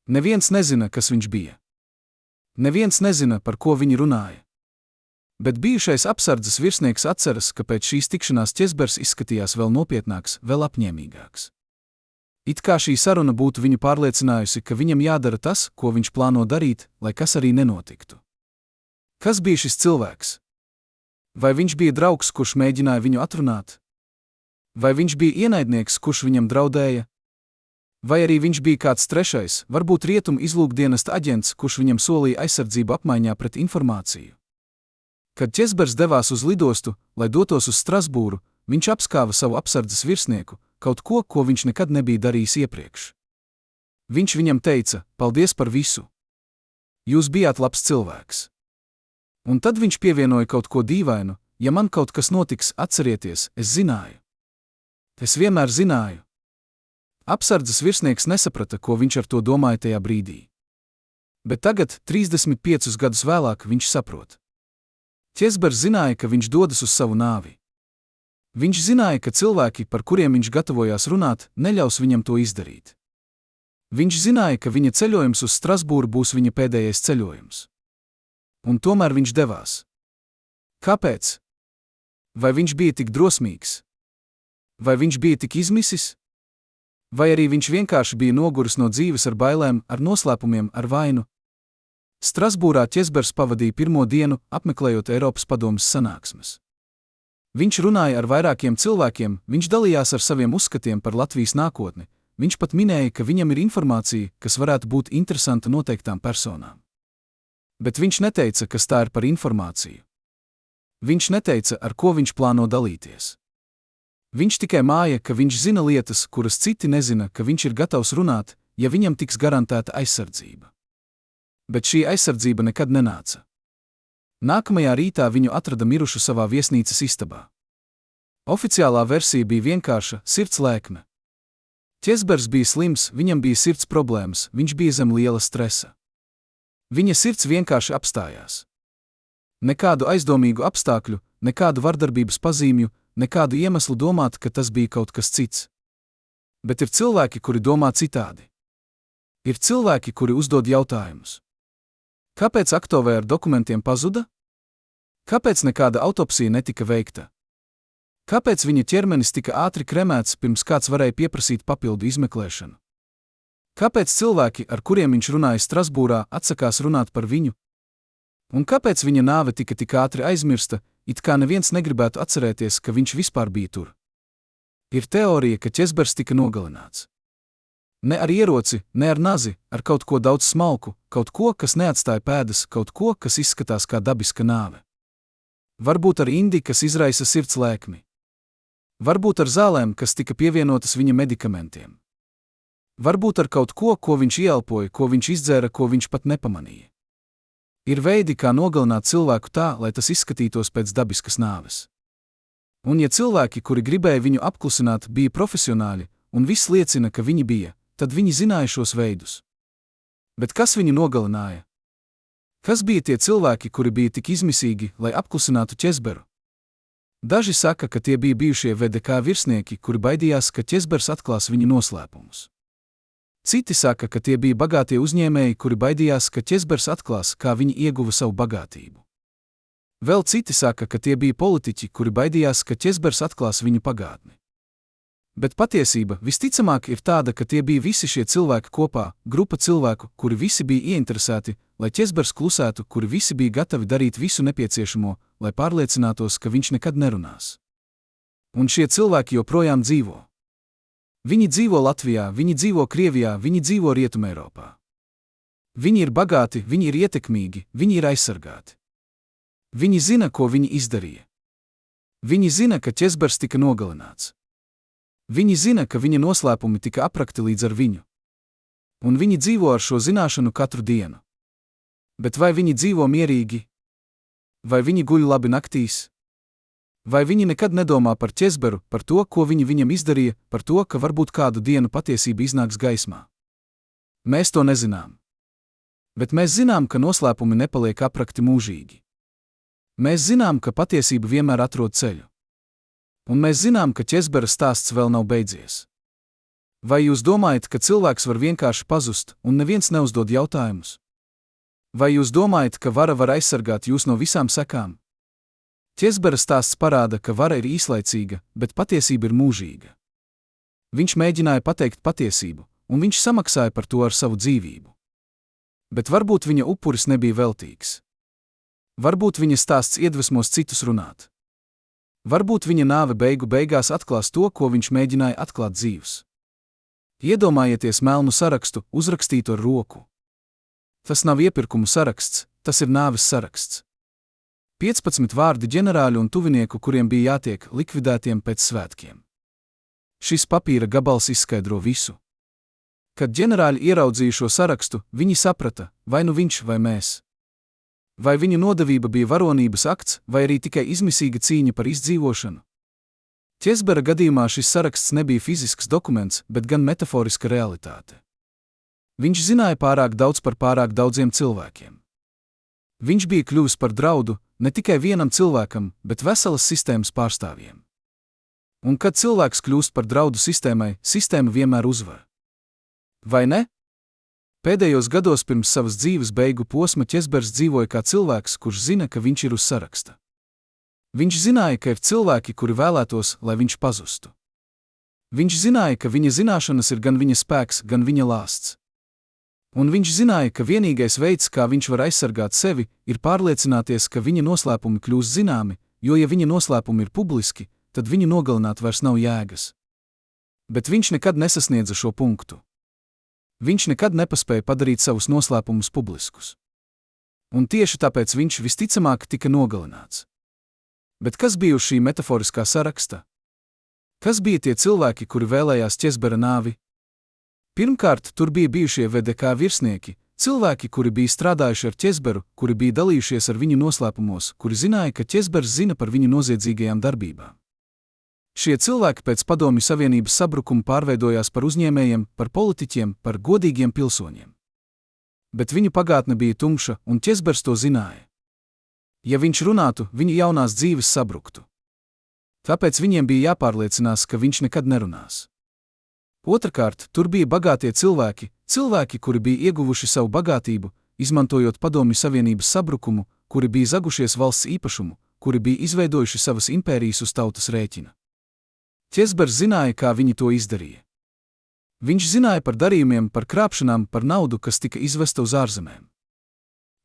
Neviens nezina, kas viņš bija. Neviens nezina, par ko viņi runāja. Bet bijušais apsardzes virsnieks atceras, ka pēc šīs tikšanās Ķezbers izskatījās vēl nopietnāks, vēl apņēmīgāks. It kā šī saruna būtu viņu pārliecinājusi, ka viņam jādara tas, ko viņš plāno darīt, lai kas arī nenotiktu. Kas bija šis cilvēks? Vai viņš bija draugs, kurš mēģināja viņu atrunāt? Vai viņš bija ienaidnieks, kurš viņam draudēja? Vai arī viņš bija kāds trešais, varbūt rietumu izlūkdienesta aģents, kurš viņam solīja aizsardzību apmaiņā pret informāciju? Kad Česbers devās uz lidostu, lai dotos uz Strasbūru, viņš apskāva savu apsardzes virsnieku, kaut ko, ko viņš nekad nebija darījis iepriekš. Viņš viņam teica: paldies par visu. Jūs bijāt labs cilvēks. Un tad viņš pievienoja kaut ko dīvainu: ja man kaut kas notiks, atcerieties, es zināju. Es vienmēr zināju. Apsardzes virsnieks nesaprata, ko viņš ar to domāja tajā brīdī. Bet tagad, 35 gadus vēlāk, viņš saprot. Česbers zināja, ka viņš dodas uz savu nāvi. Viņš zināja, ka cilvēki, par kuriem viņš gatavojās runāt, neļaus viņam to izdarīt. Viņš zināja, ka viņa ceļojums uz Strasbūru būs viņa pēdējais ceļojums. Un tomēr viņš devās. Kāpēc? Vai viņš bija tik drosmīgs? Vai viņš bija tik izmisis? Vai arī viņš vienkārši bija noguris no dzīves ar bailēm, ar noslēpumiem, ar vainu? Strasbūrā Česbers pavadīja pirmo dienu, apmeklējot Eiropas padomes sanāksmes. Viņš runāja ar vairākiem cilvēkiem, viņš dalījās ar saviem uzskatiem par Latvijas nākotni, viņš pat minēja, ka viņam ir informācija, kas varētu būt interesanta noteiktām personām. Bet viņš neteica, kas tā ir par informāciju. Viņš neteica, ar ko viņš plāno dalīties. Viņš tikai māja, ka viņš zina lietas, kuras citi nezina, ka viņš ir gatavs runāt, ja viņam tiks garantēta aizsardzība. Bet šī aizsardzība nekad nenāca. Nākamajā rītā viņu atrada mirušu savā viesnīcas istabā. Oficiālā versija bija vienkārša: sirds lēkme. Česbers bija slims, viņam bija sirds problēmas, viņš bija zem liela stresa. Viņa sirds vienkārši apstājās. Nekādu aizdomīgu apstākļu, nekādu vardarbības pazīmju, nekādu iemeslu domāt, ka tas bija kaut kas cits. Bet ir cilvēki, kuri domā citādi. Ir cilvēki, kuri uzdod jautājumus. Kāpēc aktove ar dokumentiem pazuda? Kāpēc nekāda autopsija netika veikta? Kāpēc viņa ķermenis tika ātri kremēts, pirms kāds varēja pieprasīt papildu izmeklēšanu? Kāpēc cilvēki, ar kuriem viņš runāja Strasbūrā, atsakās runāt par viņu? Un kāpēc viņa nāve tika tik ātri aizmirsta, it kā neviens negribētu atcerēties, ka viņš vispār bija tur? Ir teorija, ka Česbers tika nogalināts. Ne ar ieroci, ne ar nazi, ar kaut ko daudz smalku, kaut ko, kas neatstāja pēdas, kaut ko, kas izskatās kā dabiska nāve. Varbūt ar indi, kas izraisa sirds lēkmi. Varbūt ar zālēm, kas tika pievienotas viņa medikamentiem. Varbūt ar kaut ko, ko viņš ieelpoja, ko viņš izdzēra, ko viņš pat nepamanīja. Ir veidi, kā nogalināt cilvēku tā, lai tas izskatītos pēc dabiskas nāves. Un ja cilvēki, kuri gribēja viņu apklusināt, bija profesionāļi, un viss liecina, ka viņi bija, tad viņi zināja šos veidus. Bet kas viņu nogalināja? Kas bija tie cilvēki, kuri bija tik izmisīgi, lai apklusinātu Česberu? Daži saka, ka tie bija bijušie VDK virsnieki, kuri baidījās, ka Česbers atklās viņu noslēpumus. Citi saka, ka tie bija bagātie uzņēmēji, kuri baidījās, ka Česbers atklās, kā viņi ieguva savu bagātību. Vēl citi saka, ka tie bija politiķi, kuri baidījās, ka Česbers atklās viņu pagātni. Bet patiesība visticamāk ir tāda, ka tie bija visi šie cilvēki kopā, grupa cilvēku, kuri visi bija ieinteresēti, lai Česbers klusētu, kuri visi bija gatavi darīt visu nepieciešamo, lai pārliecinātos, ka viņš nekad nerunās. Un šie cilvēki joprojām dzīvo. Viņi dzīvo Latvijā, viņi dzīvo Krievijā, viņi dzīvo Rietumeiropā. Viņi ir bagāti, viņi ir ietekmīgi, viņi ir aizsargāti. Viņi zina, ko viņi izdarīja. Viņi zina, ka Česbers tika nogalināts. Viņi zina, ka viņa noslēpumi tika aprakti līdz ar viņu. Un viņi dzīvo ar šo zināšanu katru dienu. Bet vai viņi dzīvo mierīgi? Vai viņi guļ labi naktīs? Vai viņi nekad nedomā par Česberu, par to, ko viņi viņam izdarīja, par to, ka varbūt kādu dienu patiesība iznāks gaismā? Mēs to nezinām. Bet mēs zinām, ka noslēpumi nepaliek aprakti mūžīgi. Mēs zinām, ka patiesība vienmēr atrod ceļu. Un mēs zinām, ka Česbera stāsts vēl nav beidzies. Vai jūs domājat, ka cilvēks var vienkārši pazust, un neviens neuzdod jautājumus? Vai jūs domājat, ka vara var aizsargāt jūs no visām sekām? Česbera stāsts parāda, ka vara ir īslaicīga, bet patiesība ir mūžīga. Viņš mēģināja pateikt patiesību, un viņš samaksāja par to ar savu dzīvību. Bet varbūt viņa upuris nebija veltīgs. Varbūt viņa stāsts iedvesmos citus runāt. Varbūt viņa nāve beigu beigās atklās to, ko viņš mēģināja atklāt dzīvs. Iedomājieties melnu sarakstu, uzrakstītu ar roku. Tas nav iepirkumu saraksts, tas ir nāves saraksts. 15 vārdi ģenerāļu un tuvinieku, kuriem bija jātiek likvidētiem pēc svētkiem. Šis papīra gabals izskaidro visu. Kad ģenerāļi ieraudzīja šo sarakstu, viņi saprata, vai nu viņš vai mēs. Vai viņa nodevība bija varonības akts, vai arī tikai izmisīga cīņa par izdzīvošanu? Ķesbera gadījumā šis saraksts nebija fizisks dokuments, bet gan metaforiska realitāte. Viņš zināja pārāk daudz par pārāk daudziem cilvēkiem. Viņš bija kļuvis par draudu ne tikai vienam cilvēkam, bet veselas sistēmas pārstāvjiem. Un kad cilvēks kļūst par draudu sistēmai, sistēma vienmēr uzvar. Vai ne? Pēdējos gados pirms savas dzīves beigu posma Ķesbers dzīvoja kā cilvēks, kurš zina, ka viņš ir uz saraksta. Viņš zināja, ka ir cilvēki, kuri vēlētos, lai viņš pazustu. Viņš zināja, ka viņa zināšanas ir gan viņa spēks, gan viņa lāsts. Un viņš zināja, ka vienīgais veids, kā viņš var aizsargāt sevi, ir pārliecināties, ka viņa noslēpumi kļūs zināmi, jo ja viņa noslēpumi ir publiski, tad viņu nogalināt vairs nav jēgas. Bet viņš nekad nesasniedza šo punktu. Viņš nekad nepaspēja padarīt savus noslēpumus publiskus. Un tieši tāpēc viņš visticamāk tika nogalināts. Bet kas bija uz šī metaforiskā saraksta? Kas bija tie cilvēki, kuri vēlējās Ķesbera nāvi? Pirmkārt, tur bija bijušie VDK virsnieki, cilvēki, kuri bija strādājuši ar Ķesberu, kuri bija dalījušies ar viņu noslēpumos, kuri zināja, ka Ķesbers zina par viņu noziedzīgajām darbībām. Šie cilvēki pēc Padomju Savienības sabrukuma pārveidojās par uzņēmējiem, par politiķiem, par godīgiem pilsoņiem. Bet viņu pagātne bija tumša, un Ķesbers to zināja. Ja viņš runātu, viņa jaunās dzīves sabruktu. Tāpēc viņiem bija jāpārliecinās, ka viņš nekad nerunās. Otrakārt, tur bija bagātie cilvēki, kuri bija ieguvuši savu bagātību, izmantojot Padomju Savienības sabrukumu, kuri bija zagušies valsts īpašumu, kuri bija izveidojuši savas impērijas uz tautas rēķina. Ķesbers zināja, kā viņi to izdarīja. Viņš zināja par darījumiem, par krāpšanām, par naudu, kas tika izvesta uz ārzemēm.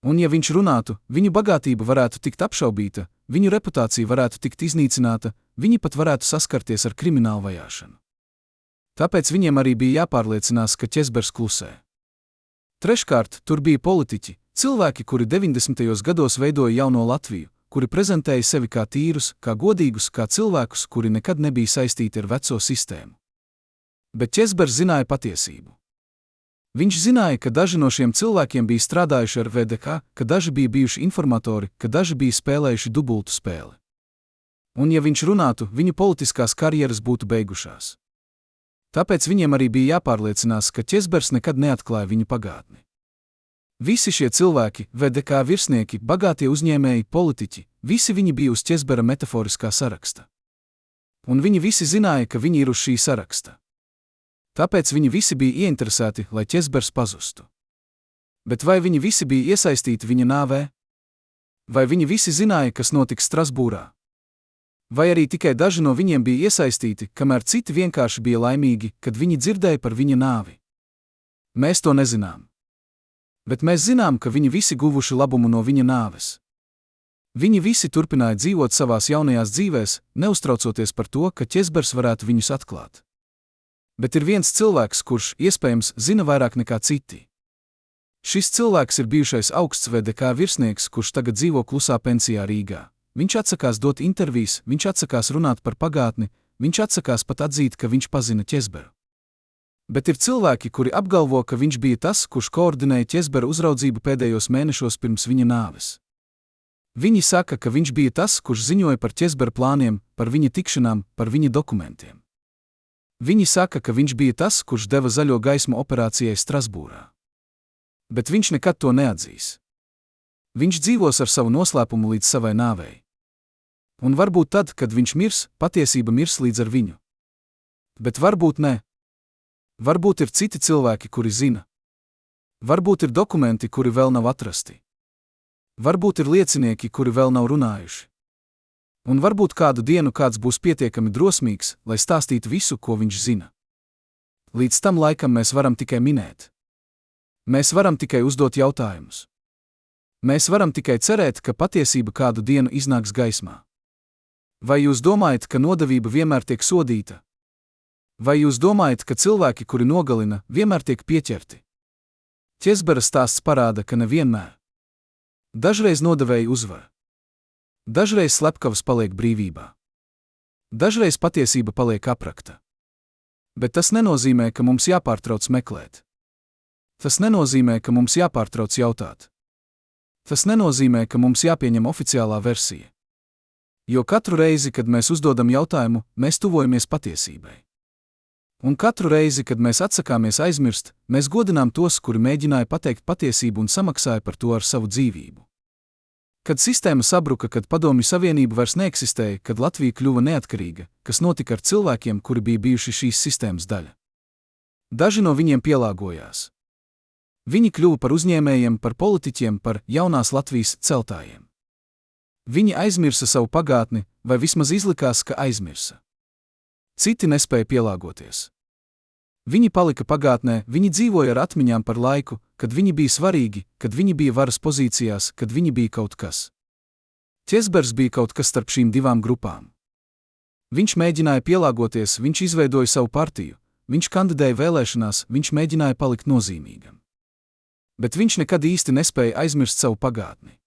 Un ja viņš runātu, viņu bagātība varētu tikt apšaubīta, viņu reputācija varētu tikt iznīcināta, viņi pat varētu saskarties ar kriminālu vajāšanu. Tāpēc viņiem arī bija jāpārliecinās, ka Ķesbers klusē. Treškārt, tur bija politiķi, cilvēki, kuri 90. gados veidoja jauno Latviju, kuri prezentēja sevi kā tīrus, kā godīgus, kā cilvēkus, kuri nekad nebija saistīti ar veco sistēmu. Bet Ķesbers zināja patiesību. Viņš zināja, ka daži no šiem cilvēkiem bija strādājuši ar VDK, ka daži bija bijuši informatori, ka daži bija spēlējuši dubultu spēli. Un ja viņš runātu, viņu politiskās karjeras būtu beigušās. Tāpēc viņiem arī bija jāpārliecinās, ka Ķesbers nekad neatklāja viņu pagātni. Visi šie cilvēki, VDK virsnieki, bagātie uzņēmēji, politiķi, visi viņi bija uz Ķesbera metaforiskā saraksta. Un viņi visi zināja, ka viņi ir uz šī saraksta. Tāpēc viņi visi bija ieinteresēti, lai Ķesbers pazustu. Bet vai viņi visi bija iesaistīti viņa nāvē? Vai viņi visi zināja, kas notiks Strasbūrā? Vai arī tikai daži no viņiem bija iesaistīti, kamēr citi vienkārši bija laimīgi, kad viņi dzirdēja par viņa nāvi? Mēs to nezinām. Bet mēs zinām, ka viņi visi guvuši labumu no viņa nāves. Viņi visi turpināja dzīvot savās jaunajās dzīvēs, neuztraucoties par to, ka Ķesbers varētu viņus atklāt. Bet ir viens cilvēks, kurš, iespējams, zina vairāk nekā citi. Šis cilvēks ir bijušais augsts VDK virsnieks, kurš tagad dzīvo klusā pensijā Rīgā. Viņš atsakās dot intervijas, viņš atsakās runāt par pagātni, viņš atsakās pat atzīt, ka viņš pazina Ķesberu. Bet ir cilvēki, kuri apgalvo, ka viņš bija tas, kurš koordinēja Ķesbera uzraudzību pēdējos mēnešos pirms viņa nāves. Viņi saka, ka viņš bija tas, kurš ziņoja par Ķesbera plāniem, par viņa tikšanām, par viņa dokumentiem. Viņi saka, ka viņš bija tas, kurš deva zaļo gaismu operācijai Strasbūrā. Bet viņš nekad to neatzīs. Viņš dzīvos ar savu noslēpumu līdz savai nāvei. Un varbūt tad, kad viņš mirs, patiesība mirs līdz ar viņu. Bet varbūt ne. Varbūt ir citi cilvēki, kuri zina. Varbūt ir dokumenti, kuri vēl nav atrasti. Varbūt ir liecinieki, kuri vēl nav runājuši. Un varbūt kādu dienu kāds būs pietiekami drosmīgs, lai stāstītu visu, ko viņš zina. Līdz tam laikam mēs varam tikai minēt. Mēs varam tikai uzdot jautājumus. Mēs varam tikai cerēt, ka patiesība kādu dienu iznāks gaismā. Vai jūs domājat, ka nodevība vienmēr tiek sodīta? Vai jūs domājat, ka cilvēki, kuri nogalina, vienmēr tiek pieķerti? Ķezbera stāsts parāda, ka nevienmēr. Dažreiz nodevēji uzvar. Dažreiz slepkavs paliek brīvībā. Dažreiz patiesība paliek aprakta. Bet tas nenozīmē, ka mums jāpārtrauc meklēt. Tas nenozīmē, ka mums jāpārtrauc jautāt. Tas nenozīmē, ka mums jāpieņem oficiālā versija. Jo katru reizi, kad mēs uzdodam jautājumu, mēs tuvojamies patiesībai. Un katru reizi, kad mēs atsakāmies aizmirst, mēs godinām tos, kuri mēģināja pateikt patiesību un samaksāja par to ar savu dzīvību. Kad sistēma sabruka, kad Padomju Savienība vairs neeksistēja, kad Latvija kļuva neatkarīga, kas notika ar cilvēkiem, kuri bija bijuši šīs sistēmas daļa? Daži no viņiem pielāgojās. Viņi kļuva par uzņēmējiem, par politiķiem, par jaunās Latvijas celtājiem. Viņi aizmirsa savu pagātni, vai vismaz izlikās, ka aizmirsa. Citi nespēja pielāgoties. Viņi palika pagātnē, viņi dzīvoja ar atmiņām par laiku, kad viņi bija svarīgi, kad viņi bija varas pozīcijās, kad viņi bija kaut kas. Ķezbers bija kaut kas starp šīm divām grupām. Viņš mēģināja pielāgoties, viņš izveidoja savu partiju, viņš kandidēja vēlēšanās, viņš mēģināja palikt nozīmīgam. Bet viņš nekad īsti nespēja aizmirst savu pagātni.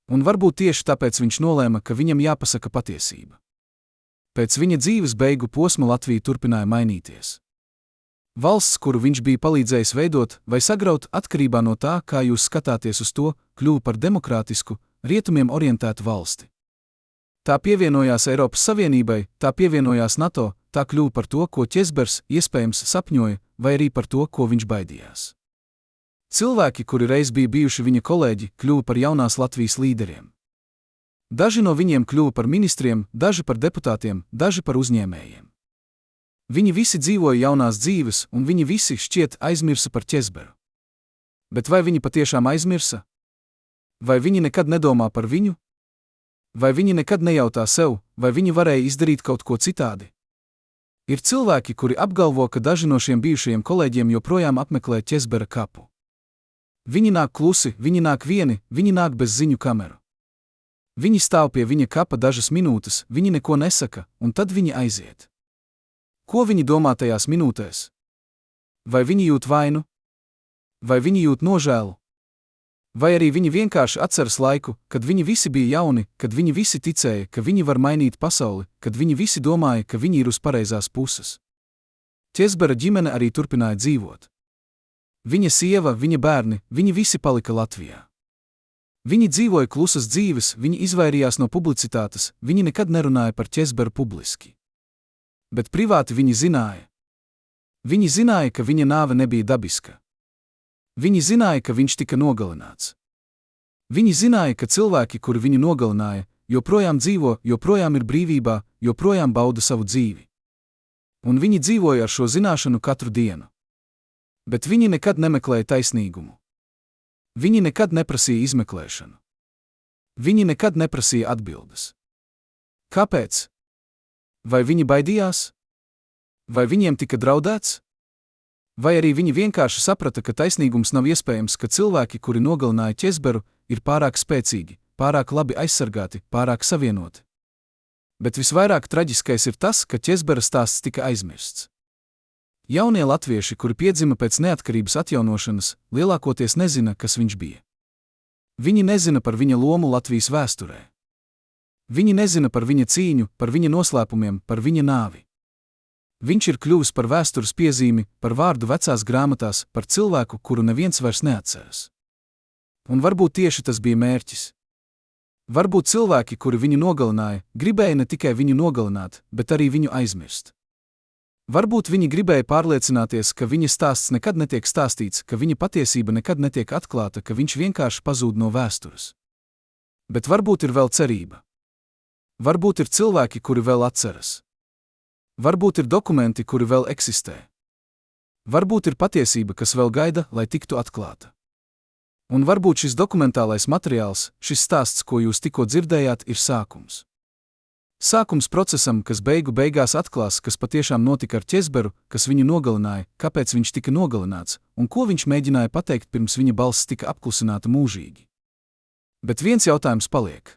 Un varbūt tieši tāpēc viņš nolēma, ka viņam jāpasaka patiesība. Pēc viņa dzīves beigu posma Latvija turpināja mainīties. Valsts, kuru viņš bija palīdzējis veidot vai sagraut atkarībā no tā, kā jūs skatāties uz to, kļuva par demokrātisku, rietumiem orientētu valsti. Tā pievienojās Eiropas Savienībai, tā pievienojās NATO, tā kļuva par to, ko Ķezbers iespējams sapņoja, vai arī par to, ko viņš baidījās. Cilvēki, kuri reiz bija bijuši viņa kolēģi, kļuva par jaunās Latvijas līderiem. Daži no viņiem kļuva par ministriem, daži par deputātiem, daži par uzņēmējiem. Viņi visi dzīvoja jaunās dzīves, un viņi visi šķiet aizmirsa par Ķezberu. Bet vai viņi patiešām aizmirsa? Vai viņi nekad nedomā par viņu? Vai viņi nekad nejautā sev, vai viņi varēja izdarīt kaut ko citādi? Ir cilvēki, kuri apgalvo, ka daži no šiem bijušajiem kolēģiem joprojām apmeklē Ķezbera kapu. Viņi nāk klusi, viņi nāk vieni, viņi nāk bez ziņu kameru. Viņi stāv pie viņa kapa dažas minūtes, viņi neko nesaka, un tad viņi aiziet. Ko viņi domā tajās minūtēs? Vai viņi jūt vainu? Vai viņi jūt nožēlu? Vai arī viņi vienkārši atceras laiku, kad viņi visi bija jauni, kad viņi visi ticēja, ka viņi var mainīt pasauli, kad viņi visi domāja, ka viņi ir uz pareizās puses? Ķezbera ģimene arī turpināja dzīvot. Viņa sieva, viņa bērni, viņi visi palika Latvijā. Viņi dzīvoja klusas dzīves, viņi izvairījās no publicitātes, viņi nekad nerunāja par Ķezberu publiski. Bet privāti viņi zināja. Viņi zināja, ka viņa nāve nebija dabiska. Viņi zināja, ka viņš tika nogalināts. Viņi zināja, ka cilvēki, kuri viņu nogalināja, joprojām dzīvo, joprojām ir brīvībā, joprojām bauda savu dzīvi. Un viņi dzīvoja ar šo zināšanu katru dienu. Bet viņi nekad nemeklēja taisnīgumu. Viņi nekad neprasīja izmeklēšanu. Viņi nekad neprasīja atbildes. Kāpēc? Vai viņi baidījās? Vai viņiem tika draudēts? Vai arī viņi vienkārši saprata, ka taisnīgums nav iespējams, ka cilvēki, kuri nogalināja Ķezberu, ir pārāk spēcīgi, pārāk labi aizsargāti, pārāk savienoti? Bet visvairāk traģiskais ir tas, ka Ķezbera stāsts tika aizmirsts. Jaunie latvieši, kuri piedzima pēc neatkarības atjaunošanas, lielākoties nezina, kas viņš bija. Viņi nezina par viņa lomu Latvijas vēsturē. Viņi nezina par viņa cīņu, par viņa noslēpumiem, par viņa nāvi. Viņš ir kļuvis par vēstures piezīmi, par vārdu vecās grāmatās, par cilvēku, kuru neviens vairs neatceras. Un varbūt tieši tas bija mērķis. Varbūt cilvēki, kuri viņu nogalināja, gribēja ne tikai viņu nogalināt, bet arī viņu aizmirst. Varbūt viņi gribēja pārliecināties, ka viņa stāsts nekad netiek stāstīts, ka viņa patiesība nekad netiek atklāta, ka viņš vienkārši pazūd no vēstures. Bet varbūt ir vēl cerība. Varbūt ir cilvēki, kuri vēl atceras. Varbūt ir dokumenti, kuri vēl eksistē. Varbūt ir patiesība, kas vēl gaida, lai tiktu atklāta. Un varbūt šis dokumentālais materiāls, šis stāsts, ko jūs tikko dzirdējāt, ir sākums. Sākums procesam, kas beigu beigās atklās, kas patiešām notika ar Ķezberu, kas viņu nogalināja, kāpēc viņš tika nogalināts un ko viņš mēģināja pateikt pirms viņa balss tika apklusināta mūžīgi. Bet viens jautājums paliek.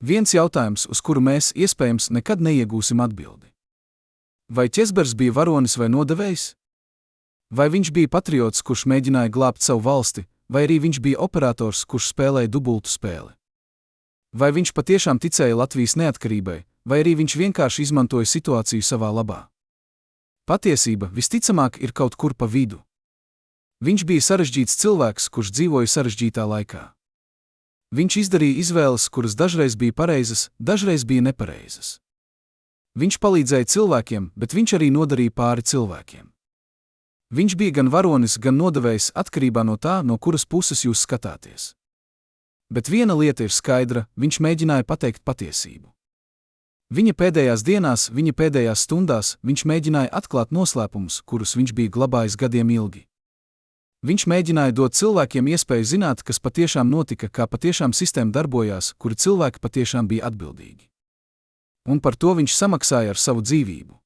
Viens jautājums, uz kuru mēs, iespējams, nekad neiegūsim atbildi. Vai Ķezbers bija varonis vai nodevējs? Vai viņš bija patriots, kurš mēģināja glābt savu valsti, vai arī viņš bija operators, kurš spēlēja dubultu spēli? Vai viņš patiešām ticēja Latvijas neatkarībai, vai arī viņš vienkārši izmantoja situāciju savā labā? Patiesība visticamāk ir kaut kur pa vidu. Viņš bija sarežģīts cilvēks, kurš dzīvoja sarežģītā laikā. Viņš izdarīja izvēles, kuras dažreiz bija pareizas, dažreiz bija nepareizas. Viņš palīdzēja cilvēkiem, bet viņš arī nodarīja pāri cilvēkiem. Viņš bija gan varonis, gan nodevējs atkarībā no tā, no kuras puses jūs skatāties. Bet viena lieta ir skaidra, viņš mēģināja pateikt patiesību. Viņa pēdējās dienās, viņa pēdējās stundās, viņš mēģināja atklāt noslēpumus, kurus viņš bija glabājis gadiem ilgi. Viņš mēģināja dot cilvēkiem iespēju zināt, kas patiešām notika, kā patiešām sistēma darbojās, kuri cilvēki patiešām bija atbildīgi. Un par to viņš samaksāja ar savu dzīvību.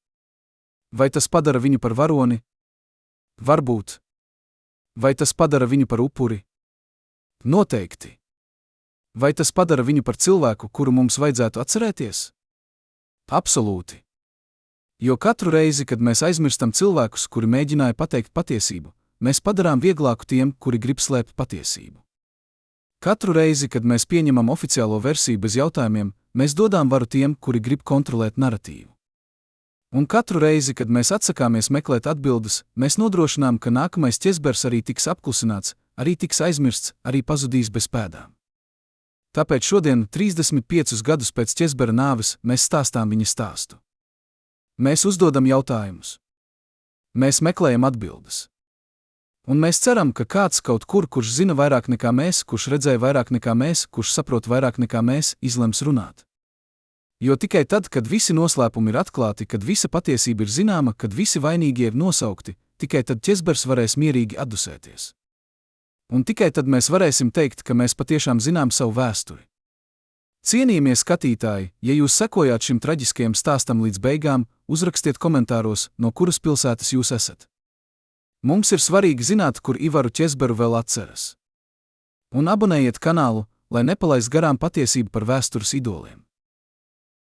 Vai tas padara viņu par varoni? Varbūt. Vai tas padara viņu par upuri? Noteikti. Vai tas padara viņu par cilvēku, kuru mums vajadzētu atcerēties? Absolūti. Jo katru reizi, kad mēs aizmirstam cilvēkus, kuri mēģināja pateikt patiesību, mēs padarām vieglāku tiem, kuri grib slēpt patiesību. Katru reizi, kad mēs pieņemam oficiālo versiju bez jautājumiem, mēs dodām varu tiem, kuri grib kontrolēt naratīvu. Un katru reizi, kad mēs atsakāmies meklēt atbildes, mēs nodrošinām, ka nākamais Ķezbers arī tiks apklusināts, arī tiks aizmirsts, arī pazudīs bez pēdām. Tāpēc šodien, 35 gadus pēc Ķezbera nāves, mēs stāstām viņa stāstu. Mēs uzdodam jautājumus. Mēs meklējam atbildes. Un mēs ceram, ka kāds kaut kur, kurš zina vairāk nekā mēs, kurš redzēja vairāk nekā mēs, kurš saprot vairāk nekā mēs, izlems runāt. Jo tikai tad, kad visi noslēpumi ir atklāti, kad visa patiesība ir zināma, kad visi vainīgie ir nosaukti, tikai tad Ķezbers varēs mierīgi atdusēties. Un tikai tad mēs varēsim teikt, ka mēs patiešām zinām savu vēsturi. Cienījamie skatītāji, ja jūs sekojāt šim traģiskajam stāstam līdz beigām, uzrakstiet komentāros, no kuras pilsētas jūs esat. Mums ir svarīgi zināt, kur Ivaru Ķezberu vēl atceras. Un abonējiet kanālu, lai nepalaist garām patiesību par vēstures idoliem.